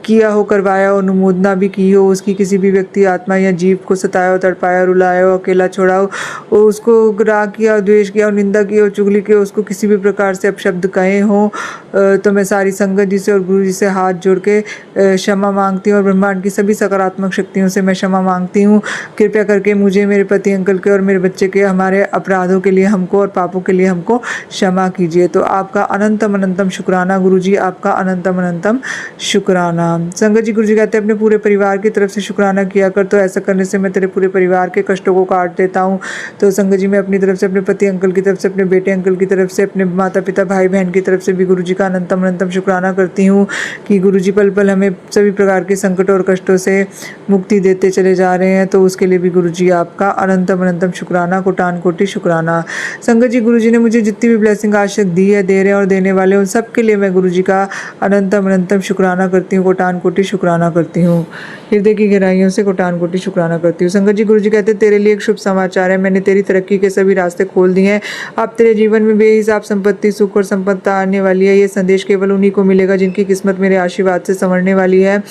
किया हो, करवाया हो, अनुमोदना भी की हो, उसकी किसी भी व्यक्ति, आत्मा या जीव को सताया हो, तड़पाया, रुलाया हो, अकेला छोड़ा हो, उसको राग किया हो, द्वेष किया हो, निंदा की हो, चुगली की हो, उसको किसी भी प्रकार से अपशब्द कहे हो, तो मैं सारी संगत जी से और गुरु जी से हाथ जोड़ के क्षमा मांगती हूँ और ब्रह्मांड की सभी सकारात्मक शक्तियों से मैं क्षमा मांगती हूँ। कृपया करके मुझे, मेरे पति अंकल के और मेरे बच्चे के हमारे अपराधों के लिए हमको और पापों के लिए हमको क्षमा कीजिए। तो आपका अनंतम अनंतम शुक्राना गुरु जी, आपका अनंतम अनंतम शुक्राना। संगत जी गुरु जी कहते हैं अपने पूरे परिवार की तरफ से शुक्राना किया कर, तो ऐसा करने से मैं तेरे पूरे परिवार के कष्टों को काट देता हूँ। तो संगत जी मैं अपनी तरफ से, अपने पति अंकल की तरफ से, अपने बेटे अंकल की तरफ से, अपने माता पिता भाई बहन की तरफ से भी गुरु जी का अनंतम अनंतम शुक्राना करती हूँ कि गुरु जी पल पल हमें सभी प्रकार के संकटों और कष्टों से मुक्ति देते चले जा रहे हैं। तो उसके लिए भी गुरु जी आपका अनंतम अनंतम शुक्राना, कोटान कोटि शुक्राना। संगत जी गुरु जी ने मुझे जितनी भी ब्लेसिंग आज तक दी है, दे रहे हैं और देने वाले, उन सब के लिए मैं गुरु जी का अनंतम अनंतम शुक्राना करती हूँ, कोटान कोटि शुक्राना करती हूँ। हृदय की गहराइयों से कोटान कोटि शुक्राना करती हूँ। संगत जी, गुरु जी कहते हैं तेरे लिए एक शुभ समाचार है। मैंने तेरी तरक्की के सभी रास्ते खोल दिए हैं। अब तेरे जीवन में बेहिसाब संपत्ति, सुख और संपन्नता आने वाली है। ये संदेश केवल उन्हीं को मिलेगा जिनकी किस्मत मेरे आशीर्वाद से संवरने वाली है।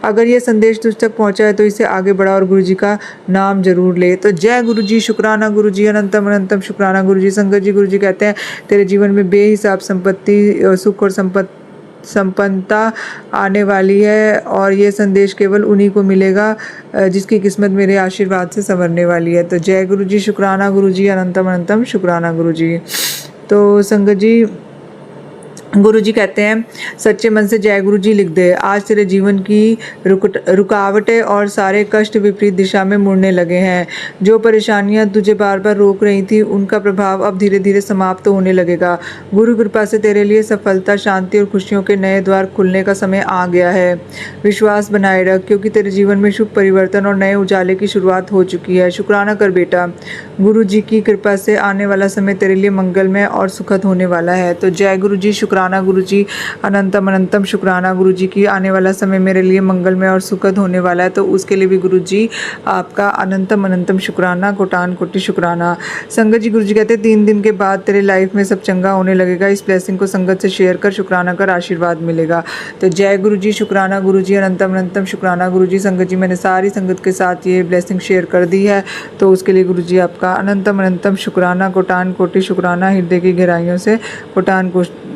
अगर ये संदेश तुझ तक पहुंचा है तो इसे आगे बढ़ा और गुरु जी का नाम जरूर ले। तो जय गुरु जी, शुक्राना गुरु जी, अनंतम अनंतम शुक्राना गुरु जी। संगत जी, गुरु जी कहते हैं तेरे जीवन में बेहिसाब संपत्ति, सुख और संपन्नता आने वाली है और ये संदेश केवल उन्हीं को मिलेगा जिसकी किस्मत मेरे आशीर्वाद से संवरने वाली है। तो जय गुरु जी, शुक्राना गुरु जी, अनंतम अनंतम शुक्राना गुरु जी। तो संगत जी, गुरु जी कहते हैं सच्चे मन से जय गुरु जी लिख दे। आज तेरे जीवन की रुकावटें और सारे कष्ट विपरीत दिशा में मुड़ने लगे हैं। जो परेशानियां तुझे बार बार रोक रही थी उनका प्रभाव अब धीरे धीरे समाप्त होने लगेगा। गुरु कृपा से तेरे लिए सफलता, शांति और खुशियों के नए द्वार खुलने का समय आ गया है। विश्वास बनाए रख क्योंकि तेरे जीवन में शुभ परिवर्तन और नए उजाले की शुरुआत हो चुकी है। शुक्राना कर बेटा, गुरु जी की कृपा से आने वाला समय तेरे लिए मंगलमय और सुखद होने वाला है। तो जय गुरु जी, शुक्राना गुरु जी, अनंतम अनंतम शुक्राना गुरु जी की आने वाला समय मेरे लिए मंगलमय और सुखद होने वाला है। तो उसके लिए भी गुरु जी आपका अनंतम अनंतम शुक्राना, कोटान कोटि शुक्राना। संगत जी, गुरु जी कहते हैं 3 दिन के बाद तेरे लाइफ में सब चंगा होने लगेगा। इस ब्लेसिंग को संगत से शेयर कर, शुक्राना कर, आशीर्वाद मिलेगा। तो जय गुरु जी, शुक्राना गुरु जी, अनंतम अनंतम शुक्राना गुरु जी। संगत जी, मैंने सारी संगत के साथ ये ब्लेसिंग शेयर कर दी है तो उसके लिए गुरु जी आपका अनंतम अनंतम शुक्राना, कोटान कोटि शुक्राना, हृदय की गहराइयों से कोटान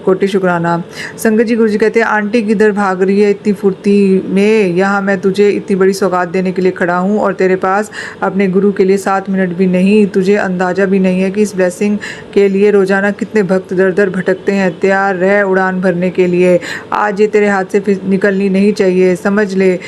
कोटि शुक्राना। संगत जी, गुरु जी कहते हैं आंटी किधर भाग रही है इतनी फुर्ती में, यहाँ मैं तुझे इतनी बड़ी सौगात देने के लिए खड़ा हूँ और तेरे पास अपने गुरु के लिए 7 मिनट भी नहीं। तुझे अंदाज़ा भी नहीं है कि इस ब्लेसिंग के लिए रोजाना कितने भक्त दर दर भटकते हैं। तैयार रह उड़ान भरने के लिए। आज ये तेरे हाथ से निकलनी नहीं चाहिए। समझ ले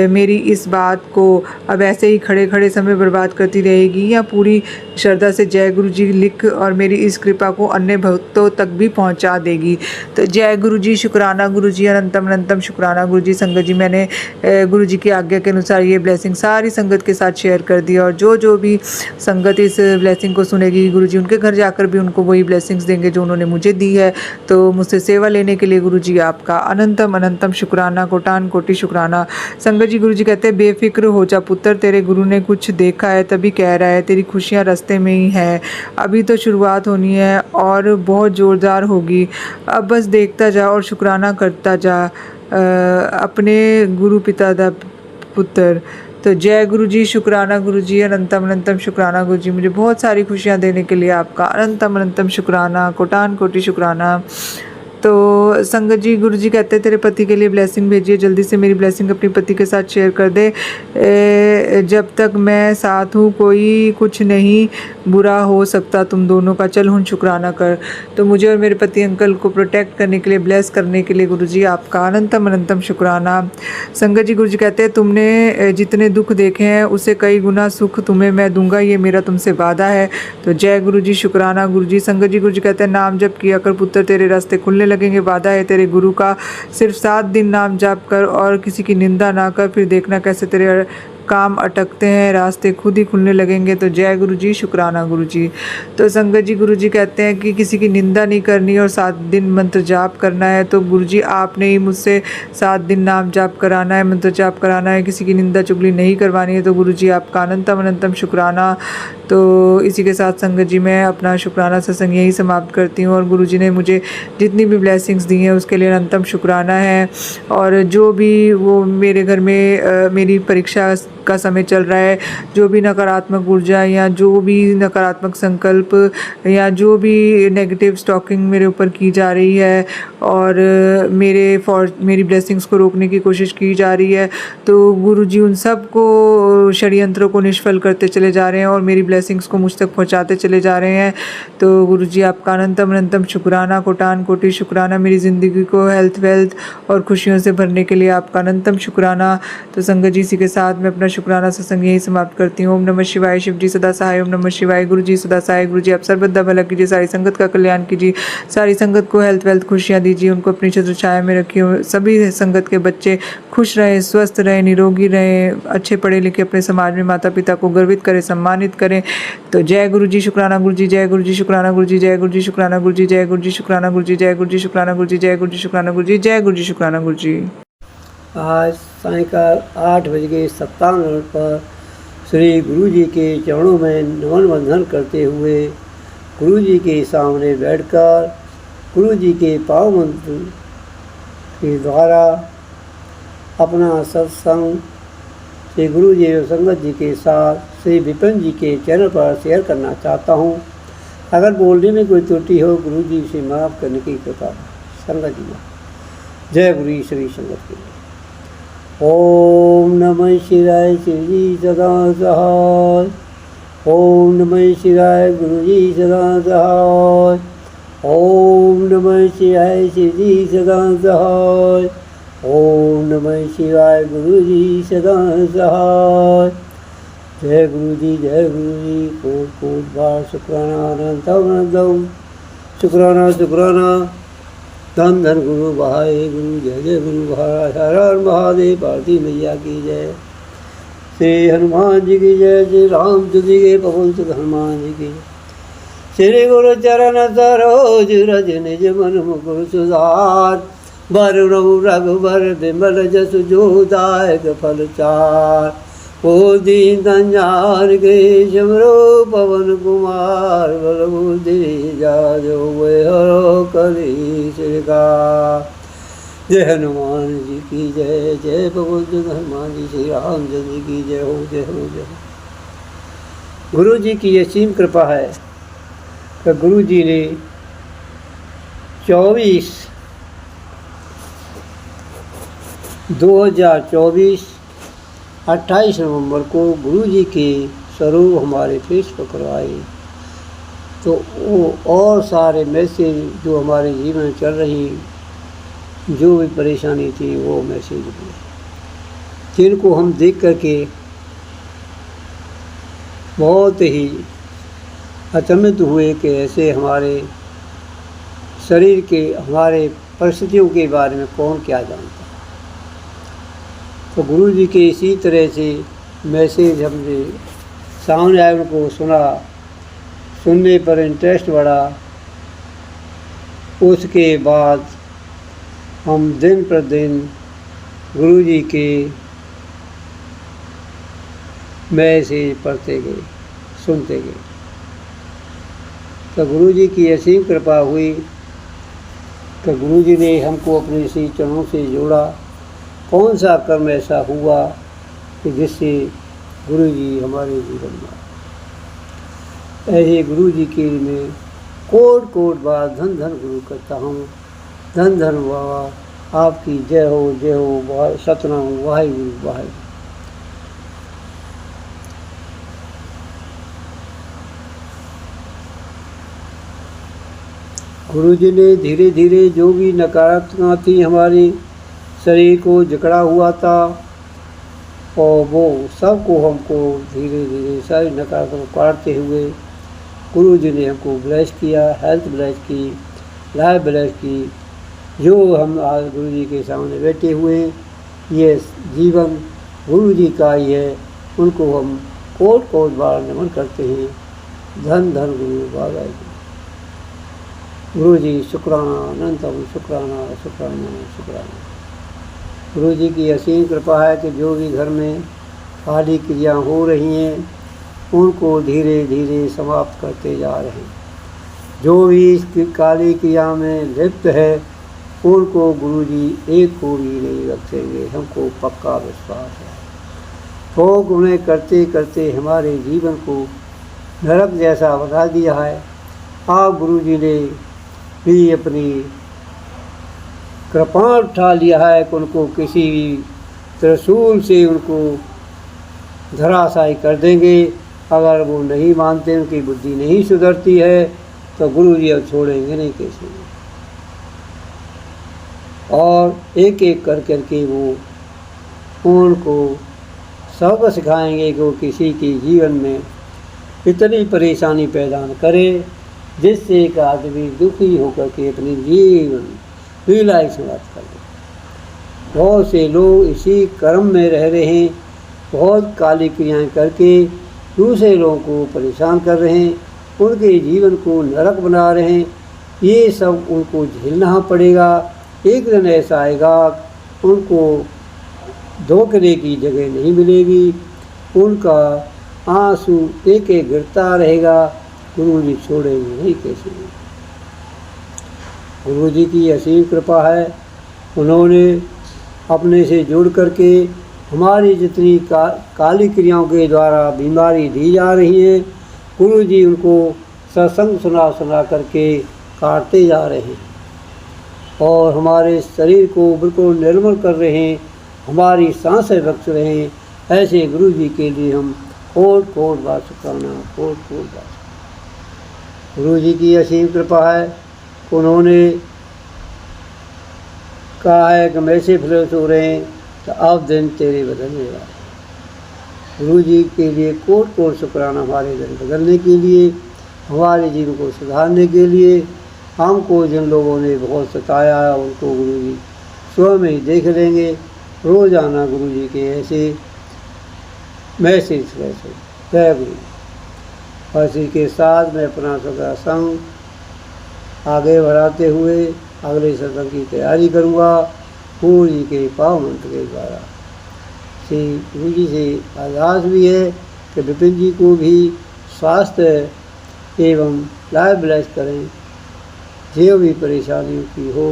मेरी इस बात को। अब ऐसे ही खड़े खड़े समय बर्बाद करती रहेगी या पूरी श्रद्धा से जय गुरु जी लिख और मेरी इस कृपा को अन्य भक्तों तक भी पहुंचा देगी। तो जय गुरु जी, शुक्राना गुरु जी, अनंतम अनंतम शुक्राना गुरु जी। संगत जी, मैंने गुरु जी की आज्ञा के अनुसार ये ब्लेसिंग सारी संगत के साथ शेयर कर दी और जो भी संगत इस ब्लेसिंग को सुनेगी गुरु जी उनके घर जाकर भी उनको वही ब्लेसिंग्स देंगे जो उन्होंने मुझे दी है। तो मुझसे सेवा लेने के लिए गुरु जी आपका अनंतम अनंतम शुक्राना, कोटान कोटि शुक्राना। संगत जी, गुरु जी कहते हैं बेफिक्र हो जा पुत्र, तेरे गुरु ने कुछ देखा है तभी कह रहा है। तेरी खुशियाँ रास्ते में ही है। अभी तो शुरुआत होनी है और बहुत ज़ोरदार होगी। अब बस देखता जा और शुक्राना करता जा अपने गुरु पिता दा पुत्र। तो जय गुरु जी, शुक्राना गुरु जी, अनंतम अनंतम शुक्राना गुरु जी। मुझे बहुत सारी खुशियाँ देने के लिए आपका अनंतम अनंतम शुक्राना, कोटान कोटि शुक्राना। तो संगत जी, गुरु जी कहते हैं तेरे पति के लिए ब्लेसिंग भेजिए। जल्दी से मेरी ब्लेसिंग अपने पति के साथ शेयर कर दे। जब तक मैं साथ हूँ कोई कुछ नहीं बुरा हो सकता तुम दोनों का। चल हूँ शुक्राना कर। तो मुझे और मेरे पति अंकल को प्रोटेक्ट करने के लिए, ब्लेस करने के लिए गुरु जी आपका अनंतम अनंतम शुक्राना। संगत जी, गुरु जी कहते हैं तुमने जितने दुख देखे हैं उससे कई गुना सुख तुम्हें मैं दूंगा, ये मेरा तुमसे वादा है। तो जय गुरु जी, शुक्राना गुरु जी। संगत जी, गुरु जी कहते हैं नाम जप किया कर पुत्र, तेरे रास्ते खुलने लगेंगे। वादा है तेरे गुरु का। सिर्फ 7 दिन नाम जाप कर और किसी की निंदा ना कर, फिर देखना कैसे तेरे काम अटकते हैं, रास्ते खुद ही खुलने लगेंगे। तो जय गुरु जी, शुक्राना गुरु जी। तो संगत जी, गुरु जी कहते हैं कि किसी की निंदा नहीं करनी और 7 दिन मंत्र जाप करना है। तो गुरु जी आपने ही मुझसे 7 दिन नाम जाप कराना है, मंत्र जाप कराना है, किसी की निंदा चुगली नहीं करवानी है। तो गुरु जी आपका अनंतम अनंतम शुक्राना। तो इसी के साथ संगत जी मैं अपना शुक्राना सत्संग यही समाप्त करती हूँ और गुरु जी ने मुझे जितनी भी ब्लेसिंग्स दी हैं उसके लिए अनंतम शुक्राना है। और जो भी वो मेरे घर में मेरी परीक्षा का समय चल रहा है, जो भी नकारात्मक ऊर्जा या जो भी नकारात्मक संकल्प या जो भी नेगेटिव स्टॉकिंग मेरे ऊपर की जा रही है और मेरी ब्लेसिंग्स को रोकने की कोशिश की जा रही है, तो गुरु जी उन सब को षड्यंत्रों को निष्फल करते चले जा रहे हैं और मेरी ब्लेसिंग्स को मुझ तक पहुंचाते चले जा रहे हैं। तो गुरु जी आपका अनंतम अनंतम शुक्राना, कोटान कोटि शुक्राना। मेरी ज़िंदगी को हेल्थ वेल्थ और खुशियों से भरने के लिए आपका अनंतम शुक्राना। तो संगत जी, इसी के साथ मैं अपना शुक्राना सत्संग यही समाप्त करती हूँ। ओम नमः शिवाय। शिव जी सदा सहाय। ओम नमः शिवाय। गुरु जी सदा सहाय। गुरु जी आप सर्वदा भला कीजिए, सारी संगत का कल्याण कीजिए, सारी संगत को हेल्थ वेल्थ खुशियाँ दीजिए, उनको अपनी छत्र छाया में रखिए। सभी संगत के बच्चे खुश रहें, स्वस्थ रहें, निरोगी रहें, अच्छे पढ़े लिखे अपने समाज में माता पिता को गर्वित करें, सम्मानित करें। तो जय गुरु जी, शुक्राना गुरु जी, जय गुरु जी, शुक्राना गुरु जी, जय गुरु जी, शुक्राना गुरु जी, जय गुरु जी, शुक्राना गुरु जी, जय गुरु जी, शुक्राना गुरु जी, जय गुरु जी, शुक्राना गुरु जी, जय गुरु जी, शुक्राना गुरु जी। आज सायंकाल 8:57 पर श्री गुरु जी के चरणों में नमन वंदन करते हुए गुरु जी के सामने बैठकर गुरु जी के पाव मंत्र के द्वारा अपना सत्संग श्री गुरु जी और संगत जी के साथ श्री विपिन जी के चैनल पर शेयर करना चाहता हूँ। अगर बोलने में कोई त्रुटि हो गुरु जी से माफ़ करने की कृपा संगत जी। जय गुरु श्री संगत की। ओम नमः शिवाय शिव जी सदा सहाय। ओम नमः शिवाय गुरु जी सदा सहाय। ओम नमः शिवाय शिव जी सदा सहाय। ओम नमः शिवाय गुरु जी सदा सहाय। जय गुरु जी कोट कोट बार शुक्राना अनंतम शुक्राना शुक्राना। धन धन गुरु बहाए गुरु जय जय गुरु महाराज हर हर महादेव। भारती मैया की जय। श्री हनुमान जी की जय। श्री रामचंद्र जी के पवन सुत हनुमान जी की जय। श्री गुरु चरण सरोज रज निज मन मुकुर सुधार। वरुण रघुबर बिमल जसु जो दायक फल चार। ओ दीन दयाल के शमरो पवन कुमार। बल बुद्धि जाजो वे हरो कली श्रीकार। जय हनुमान जी की जय। जय पवन सुत हनुमान जी। श्री रामचंद्र जी की जय हो जय हो जय। गुरु जी की असीम कृपा है कि गुरु जी ने 2024 28 नवंबर को गुरु जी के स्वरूप हमारे फेस पर करवाए। तो वो और सारे मैसेज जो हमारे जीवन में चल रही जो भी परेशानी थी वो मैसेज हुए, जिनको हम देख करके बहुत ही अचंभित हुए कि ऐसे हमारे शरीर के हमारे परिस्थितियों के बारे में कौन क्या जानता। तो गुरु जी के इसी तरह से मैसेज हमने सामने आए, उनको सुना, सुनने पर इंटरेस्ट बढ़ा। उसके बाद हम दिन प्रतिदिन गुरु जी के मैसेज पढ़ते गए, सुनते गए। तो गुरु जी की असीम कृपा हुई कि गुरु जी ने हमको अपने इसी चरणों से जोड़ा। कौन सा कर्म ऐसा हुआ कि जिससे गुरु जी हमारे जीवन में ऐसे गुरु जी के मैं कोट कोट बार धन धन गुरु करता हूँ। धन धन बाबा आपकी जय हो सतनाम वाहिगुरु वाहिगुरु। गुरु जी ने धीरे धीरे जो भी नकारात्मकता थी हमारी शरीर को जकड़ा हुआ था, और वो सबको हमको धीरे धीरे सारी नकारात्मक काटते हुए गुरु जी ने हमको ब्लेस किया, हेल्थ ब्लेस की, लाइफ ब्लेस की। जो हम आज गुरु जी के सामने बैठे हुए ये जीवन गुरु जी का ही है, उनको हम कोट कोट बार नमन करते हैं। धन धन गुरु बाबा जी। गुरु जी शुक्राना अनंतम शुक्राना शुक्राना शुक्राना। गुरु जी की असीम कृपा है कि जो भी घर में खाली क्रिया हो रही हैं उनको धीरे धीरे समाप्त करते जा रहे हैं। जो भी इस काली क्रिया में लिप्त है उनको गुरु जी एक को भी नहीं रखेंगे, हमको पक्का विश्वास है। भोग उन्हें करते करते हमारे जीवन को नरक जैसा बना दिया है। आप गुरु जी ने भी अपनी कृपा उठा लिया है कि उनको किसी भी त्रिशूल से उनको धराशायी कर देंगे। अगर वो नहीं मानते, उनकी बुद्धि नहीं सुधरती है तो गुरु जी अब छोड़ेंगे नहीं कैसे। और एक एक कर करके वो उनको सबक सिखाएंगे कि वो किसी के जीवन में इतनी परेशानी पैदा न करे जिससे एक आदमी दुखी होकर के अपने जीवन लीलाएं समाप्त कर दे। बहुत से लोग इसी कर्म में रह रहे हैं, बहुत काली क्रियाएं करके दूसरे लोगों को परेशान कर रहे हैं, उनके जीवन को नरक बना रहे हैं। ये सब उनको झेलना पड़ेगा। एक दिन ऐसा आएगा उनको धोखने की जगह नहीं मिलेगी। उनका आंसू एक एक गिरता रहेगा, गुरु जी छोड़ेंगे नहीं कैसे। गुरु जी की असीम कृपा है, उन्होंने अपने से जुड़ करके हमारी जितनी काली क्रियाओं के द्वारा बीमारी दी जा रही है, गुरु जी उनको सत्संग सुना सुना करके काटते जा रहे हैं और हमारे शरीर को बिल्कुल निर्मल कर रहे हैं, हमारी सांसें बख्श रहे हैं। ऐसे गुरु जी के लिए हम कोट कोट बात शुक्राना, कोट कोट बात। गुरु जी की असीम कृपा है, उन्होंने कहा है कि हम ऐसे फ्रेश हो रहे हैं तो अब दिन तेरे बदलने वाले। गुरु जी के लिए कोट कोट शुक्राना, हमारे दिन बदलने के लिए, हमारे जीवन को सुधारने के लिए। हमको जिन लोगों ने बहुत सताया है उनको गुरु जी स्वयं ही देख लेंगे। रोज़ाना गुरु जी के ऐसे मैसेज कैसे। जय गुरु जी। इसी के साथ मैं अपना सदा संग आगे बढ़ाते हुए अगले सत्संग की तैयारी करूँगा गुरु जी के पाव मंत्र के द्वारा। श्री गुरु जी से अरदास भी है कि विपिन जी को भी स्वास्थ्य एवं लाइफ ब्लेस करें, जो भी परेशानियों की हो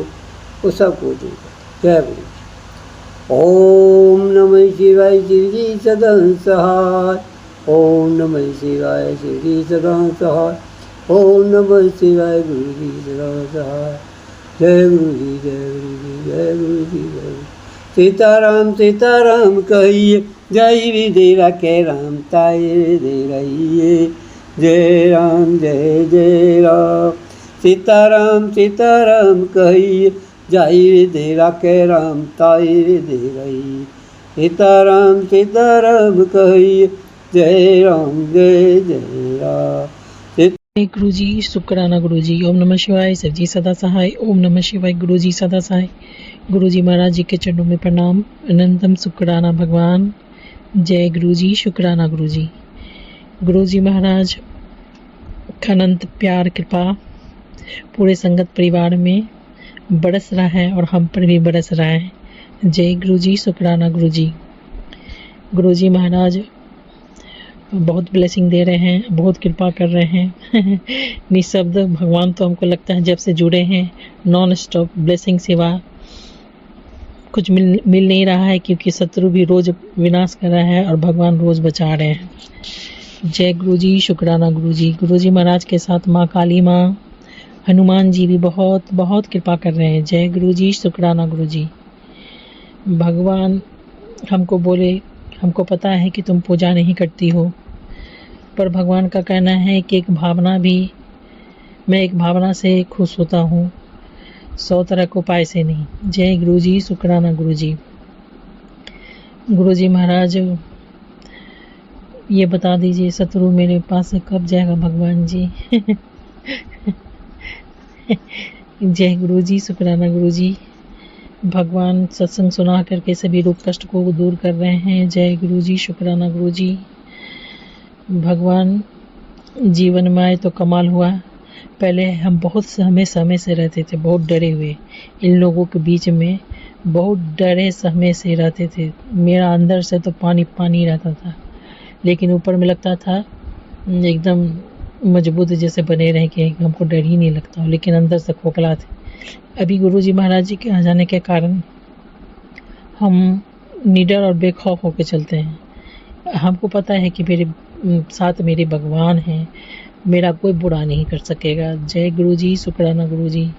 वो सबको दूर करें। जय गुरु जी। ओम नमः शिवाय श्री जी सदा सहाय। ओम नमः शिवाय श्री जी सदा सहाय। ओम नमः शिवाय गुरु जी सदा सहाय। जय गुरु जी, जय गुरु जी, जय गुरु जी, जय गुरु। सीताराम सीताराम कहिए, जय विदेरा के राम ताये दे रहिए। जय राम जय जय राम। सीताराम सीताराम कहिए, जय विदेरा के राम ताये दे रही। सीताराम सीताराम कहिए, जय राम जय जय राम। गुरु जी शुक्राना गुरु जी। ओम नमः शिवाय शिव जी सदा सहाय। ओम नमः शिवाय गुरु जी सदा सहाय। गुरु जी महाराज जी के चरणों में प्रणाम। अनंतम शुक्राना भगवान। जय गुरु जी शुक्राना गुरु जी। गुरु जी महाराज का अनंत प्यार कृपा पूरे संगत परिवार में बरस रहा है और हम पर भी बरस रहा है। जय गुरु जी शुक्राना गुरु जी। गुरु जी महाराज बहुत ब्लेसिंग दे रहे हैं, बहुत कृपा कर रहे हैं। निशब्द भगवान तो हमको लगता है जब से जुड़े हैं नॉन स्टॉप ब्लेसिंग सिवा कुछ मिल नहीं रहा है, क्योंकि शत्रु भी रोज विनाश कर रहा है और भगवान रोज बचा रहे हैं। जय गुरु जी शुक्राना गुरु जी। गुरु जी महाराज के साथ माँ काली माँ हनुमान जी भी बहुत बहुत कृपा कर रहे हैं। जय गुरु जी शुक्राना गुरु जी। भगवान हमको बोले, हमको पता है कि तुम पूजा नहीं करती हो, पर भगवान का कहना है कि मैं एक भावना से खुश होता हूँ, 100 तरह के उपाय से नहीं। जय गुरु जी शुक्राना गुरु जी। गुरु जी महाराज ये बता दीजिए शत्रु मेरे पास से कब जाएगा भगवान जी। जय गुरु जी शुक्राना गुरु जी। भगवान सत्संग सुना करके सभी रोग कष्ट को दूर कर रहे हैं। जय गुरु जी शुक्राना गुरु जी। भगवान जीवन में आए तो कमाल हुआ। पहले हम बहुत समय से रहते थे, बहुत डरे हुए, इन लोगों के बीच में बहुत डरे समय से रहते थे। मेरा अंदर से तो पानी पानी रहता था, लेकिन ऊपर में लगता था एकदम मजबूत जैसे बने रहे कि हमको डर ही नहीं लगता, लेकिन अंदर से खोखला थे। अभी गुरु जी महाराज जी के आ जाने के कारण हम निडर और बेखौफ होकर चलते हैं। हमको पता है कि मेरे साथ मेरे भगवान हैं, मेरा कोई बुरा नहीं कर सकेगा। जय गुरु जी शुक्राना गुरु जी।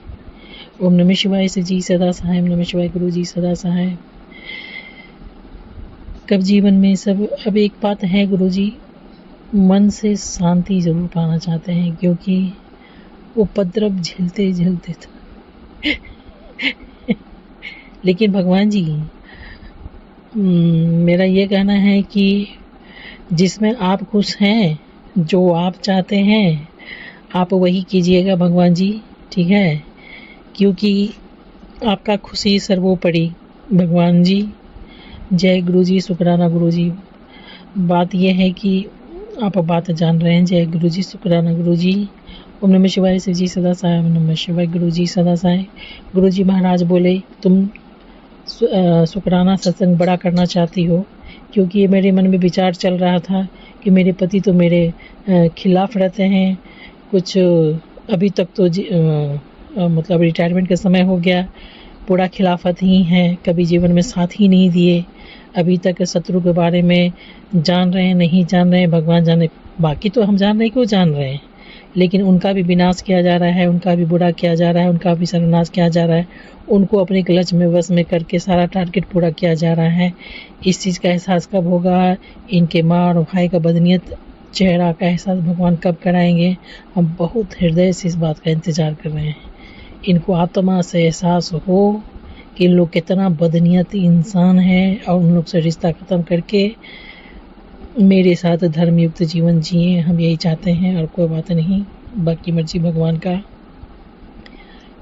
ओम नमः शिवाय से जी सदा सहाय। ओम नमः शिवाय गुरु जी सदा सहाय। कब जीवन में सब अब एक बात है गुरु जी, मन से शांति जरूर पाना चाहते हैं, क्योंकि उपद्रव झेलते झेलते था। लेकिन भगवान जी मेरा ये कहना है कि जिसमें आप खुश हैं, जो आप चाहते हैं आप वही कीजिएगा भगवान जी, ठीक है, क्योंकि आपका खुशी सर्वोपरि भगवान जी। जय गुरु जी शुक्राना गुरु जी। बात यह है कि आप बात जान रहे हैं। जय गुरु जी शुक्राना गुरु जी। ओम नमः शिवाय शिव जी सदा सहाय। ओम नमः शिवाय गुरु जी सदा सहाय। गुरु जी महाराज बोले तुम शुक्राना सत्संग बड़ा करना चाहती हो, क्योंकि ये मेरे मन में विचार चल रहा था कि मेरे पति तो मेरे खिलाफ रहते हैं। कुछ अभी तक तो मतलब रिटायरमेंट का समय हो गया, पूरा खिलाफत ही हैं, कभी जीवन में साथ ही नहीं दिए। अभी तक शत्रु के बारे में जान रहे हैं, नहीं जान रहे हैं, भगवान जाने। बाकी तो हम जान रहे हैं कि वो जान रहे हैं, लेकिन उनका भी विनाश किया जा रहा है, उनका भी बुरा किया जा रहा है, उनका भी सर्वनाश किया जा रहा है, उनको अपने क्लच में वश में करके सारा टारगेट पूरा किया जा रहा है। इस चीज़ का एहसास कब होगा? इनके माँ और भाई का बदनीयत चेहरा का एहसास भगवान कब कराएंगे? हम बहुत हृदय से इस बात का इंतज़ार कर रहे हैं। इनको आत्मा से एहसास हो कि इन लोग कितना बदनीयत इंसान है, और उन लोग से रिश्ता ख़त्म करके मेरे साथ धर्मयुक्त जीवन जिए। हम यही चाहते हैं, और कोई बात नहीं, बाकी मर्जी भगवान का।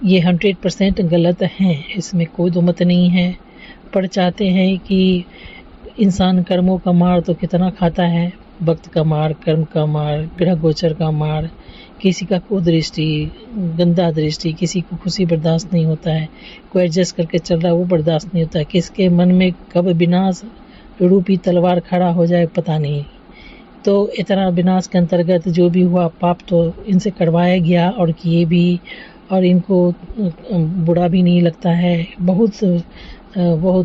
ये 100% गलत हैं, इसमें कोई दो मत नहीं है। पर चाहते हैं कि इंसान कर्मों का मार तो कितना खाता है, वक्त का मार, कर्म का मार, ग्रह गोचर का मार, किसी का कुदृष्टि, गंदा दृष्टि, किसी को खुशी बर्दाश्त नहीं होता है, कोई एडजस्ट करके चल रहा है वो बर्दाश्त नहीं होता है, किसके मन में कब विनाश रूपी तलवार खड़ा हो जाए पता नहीं। तो इतना विनाश के अंतर्गत जो भी हुआ पाप तो इनसे करवाया गया और किए भी, और इनको बुरा भी नहीं लगता है। बहुत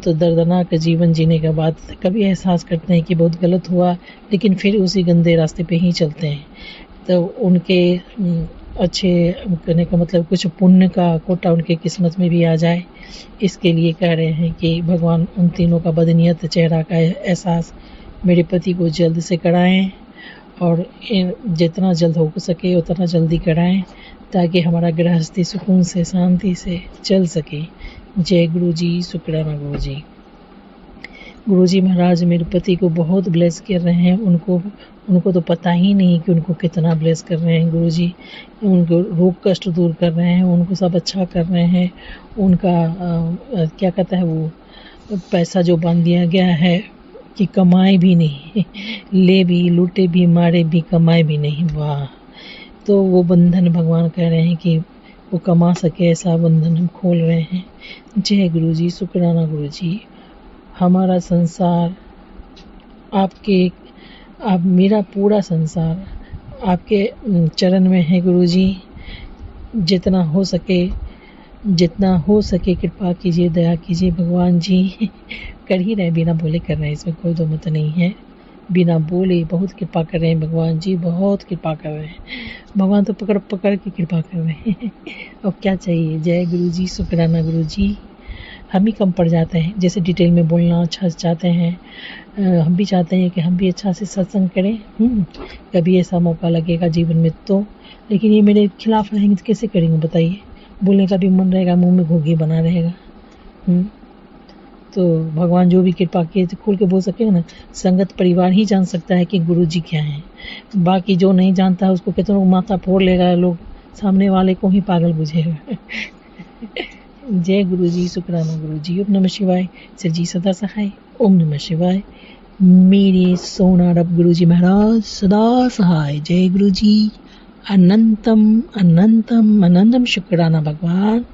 दर्दनाक जीवन जीने के बाद कभी एहसास करते हैं कि बहुत गलत हुआ, लेकिन फिर उसी गंदे रास्ते पे ही चलते हैं। तो उनके अच्छे करने का मतलब कुछ पुण्य का कोटा उनके किस्मत में भी आ जाए, इसके लिए कह रहे हैं कि भगवान उन तीनों का बदनीयत चेहरा का एहसास मेरे पति को जल्द से कराएं, और जितना जल्द हो सके उतना जल्दी कराएं, ताकि हमारा गृहस्थी सुकून से शांति से चल सके। जय गुरु जी, शुक्राना गुरु जी। गुरु जी महाराज मेरे पति को बहुत ब्लेस कर रहे हैं। उनको तो पता ही नहीं कि उनको कितना ब्लेस कर रहे हैं गुरु जी। उनको रोग कष्ट दूर कर रहे हैं, उनको सब अच्छा कर रहे हैं। उनका क्या कहता है वो पैसा जो बांध दिया गया है कि कमाए भी नहीं, ले भी, लूटे भी, मारे भी, कमाए भी नहीं। वाह! तो वो बंधन भगवान कह रहे हैं कि वो कमा सके, ऐसा बंधन हम खोल रहे हैं। जय गुरु जी, शुक्राना गुरु जी। हमारा संसार मेरा पूरा संसार आपके चरण में है गुरु जी। जितना हो सके कृपा कीजिए, दया कीजिए भगवान जी। कर ही रहे, बिना बोले कर रहे हैं, इसमें कोई दो मत नहीं है। बिना बोले बहुत कृपा कर रहे हैं भगवान जी, बहुत कृपा कर रहे हैं भगवान। तो पकड़ पकड़ के कृपा कर रहे हैं। अब क्या चाहिए? जय गुरु जी, शुक्राना गुरु जी। हम ही कम पड़ जाते हैं, जैसे डिटेल में बोलना अच्छा चाहते हैं। हम भी चाहते हैं कि हम भी अच्छा से सत्संग करें। कभी ऐसा मौका लगेगा जीवन में तो, लेकिन ये मेरे खिलाफ रहेंगे तो कैसे करेंगे बताइए? बोलने का भी मन रहेगा, मुंह में घोगी बना रहेगा। तो भगवान जो भी कृपा किए तो खोल के बोल सकेगा ना। संगत परिवार ही जान सकता है कि गुरु जी क्या हैं। बाकी जो नहीं जानता है उसको कितनों माथा फोड़ लेगा, लोग सामने वाले को ही पागल बुझेगा। जय गुरु जी, शुक्राना गुरु जी। ओम नमः शिवाय। सर जी सदा सहाय। ओम नमः शिवाय। मेरे सोना रब गुरु जी महाराज सदा सहाय। जय गुरु जी। अनंतम अनंतम अनंतम शुक्राना भगवान,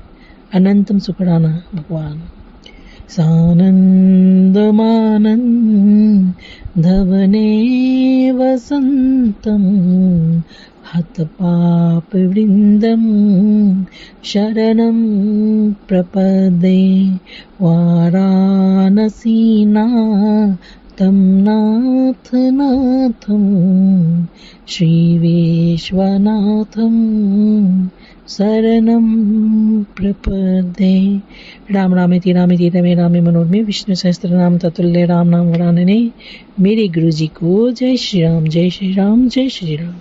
अनंतम शुक्राना भगवान। सानन्दमानन्दवने वसन्तं हतपापवृन्दं शरणं प्रपदे। वाराणसीनाथं नाथनाथं श्रीविश्वनाथं शरणं प्रपदे। राम रामेति रामेति रमे रामे मनोरमे विष्णु सहस्त्र नाम ततुल्य राम नाम वरानने। मेरे गुरु जी को जय श्री राम, जय श्री राम, जय श्री राम।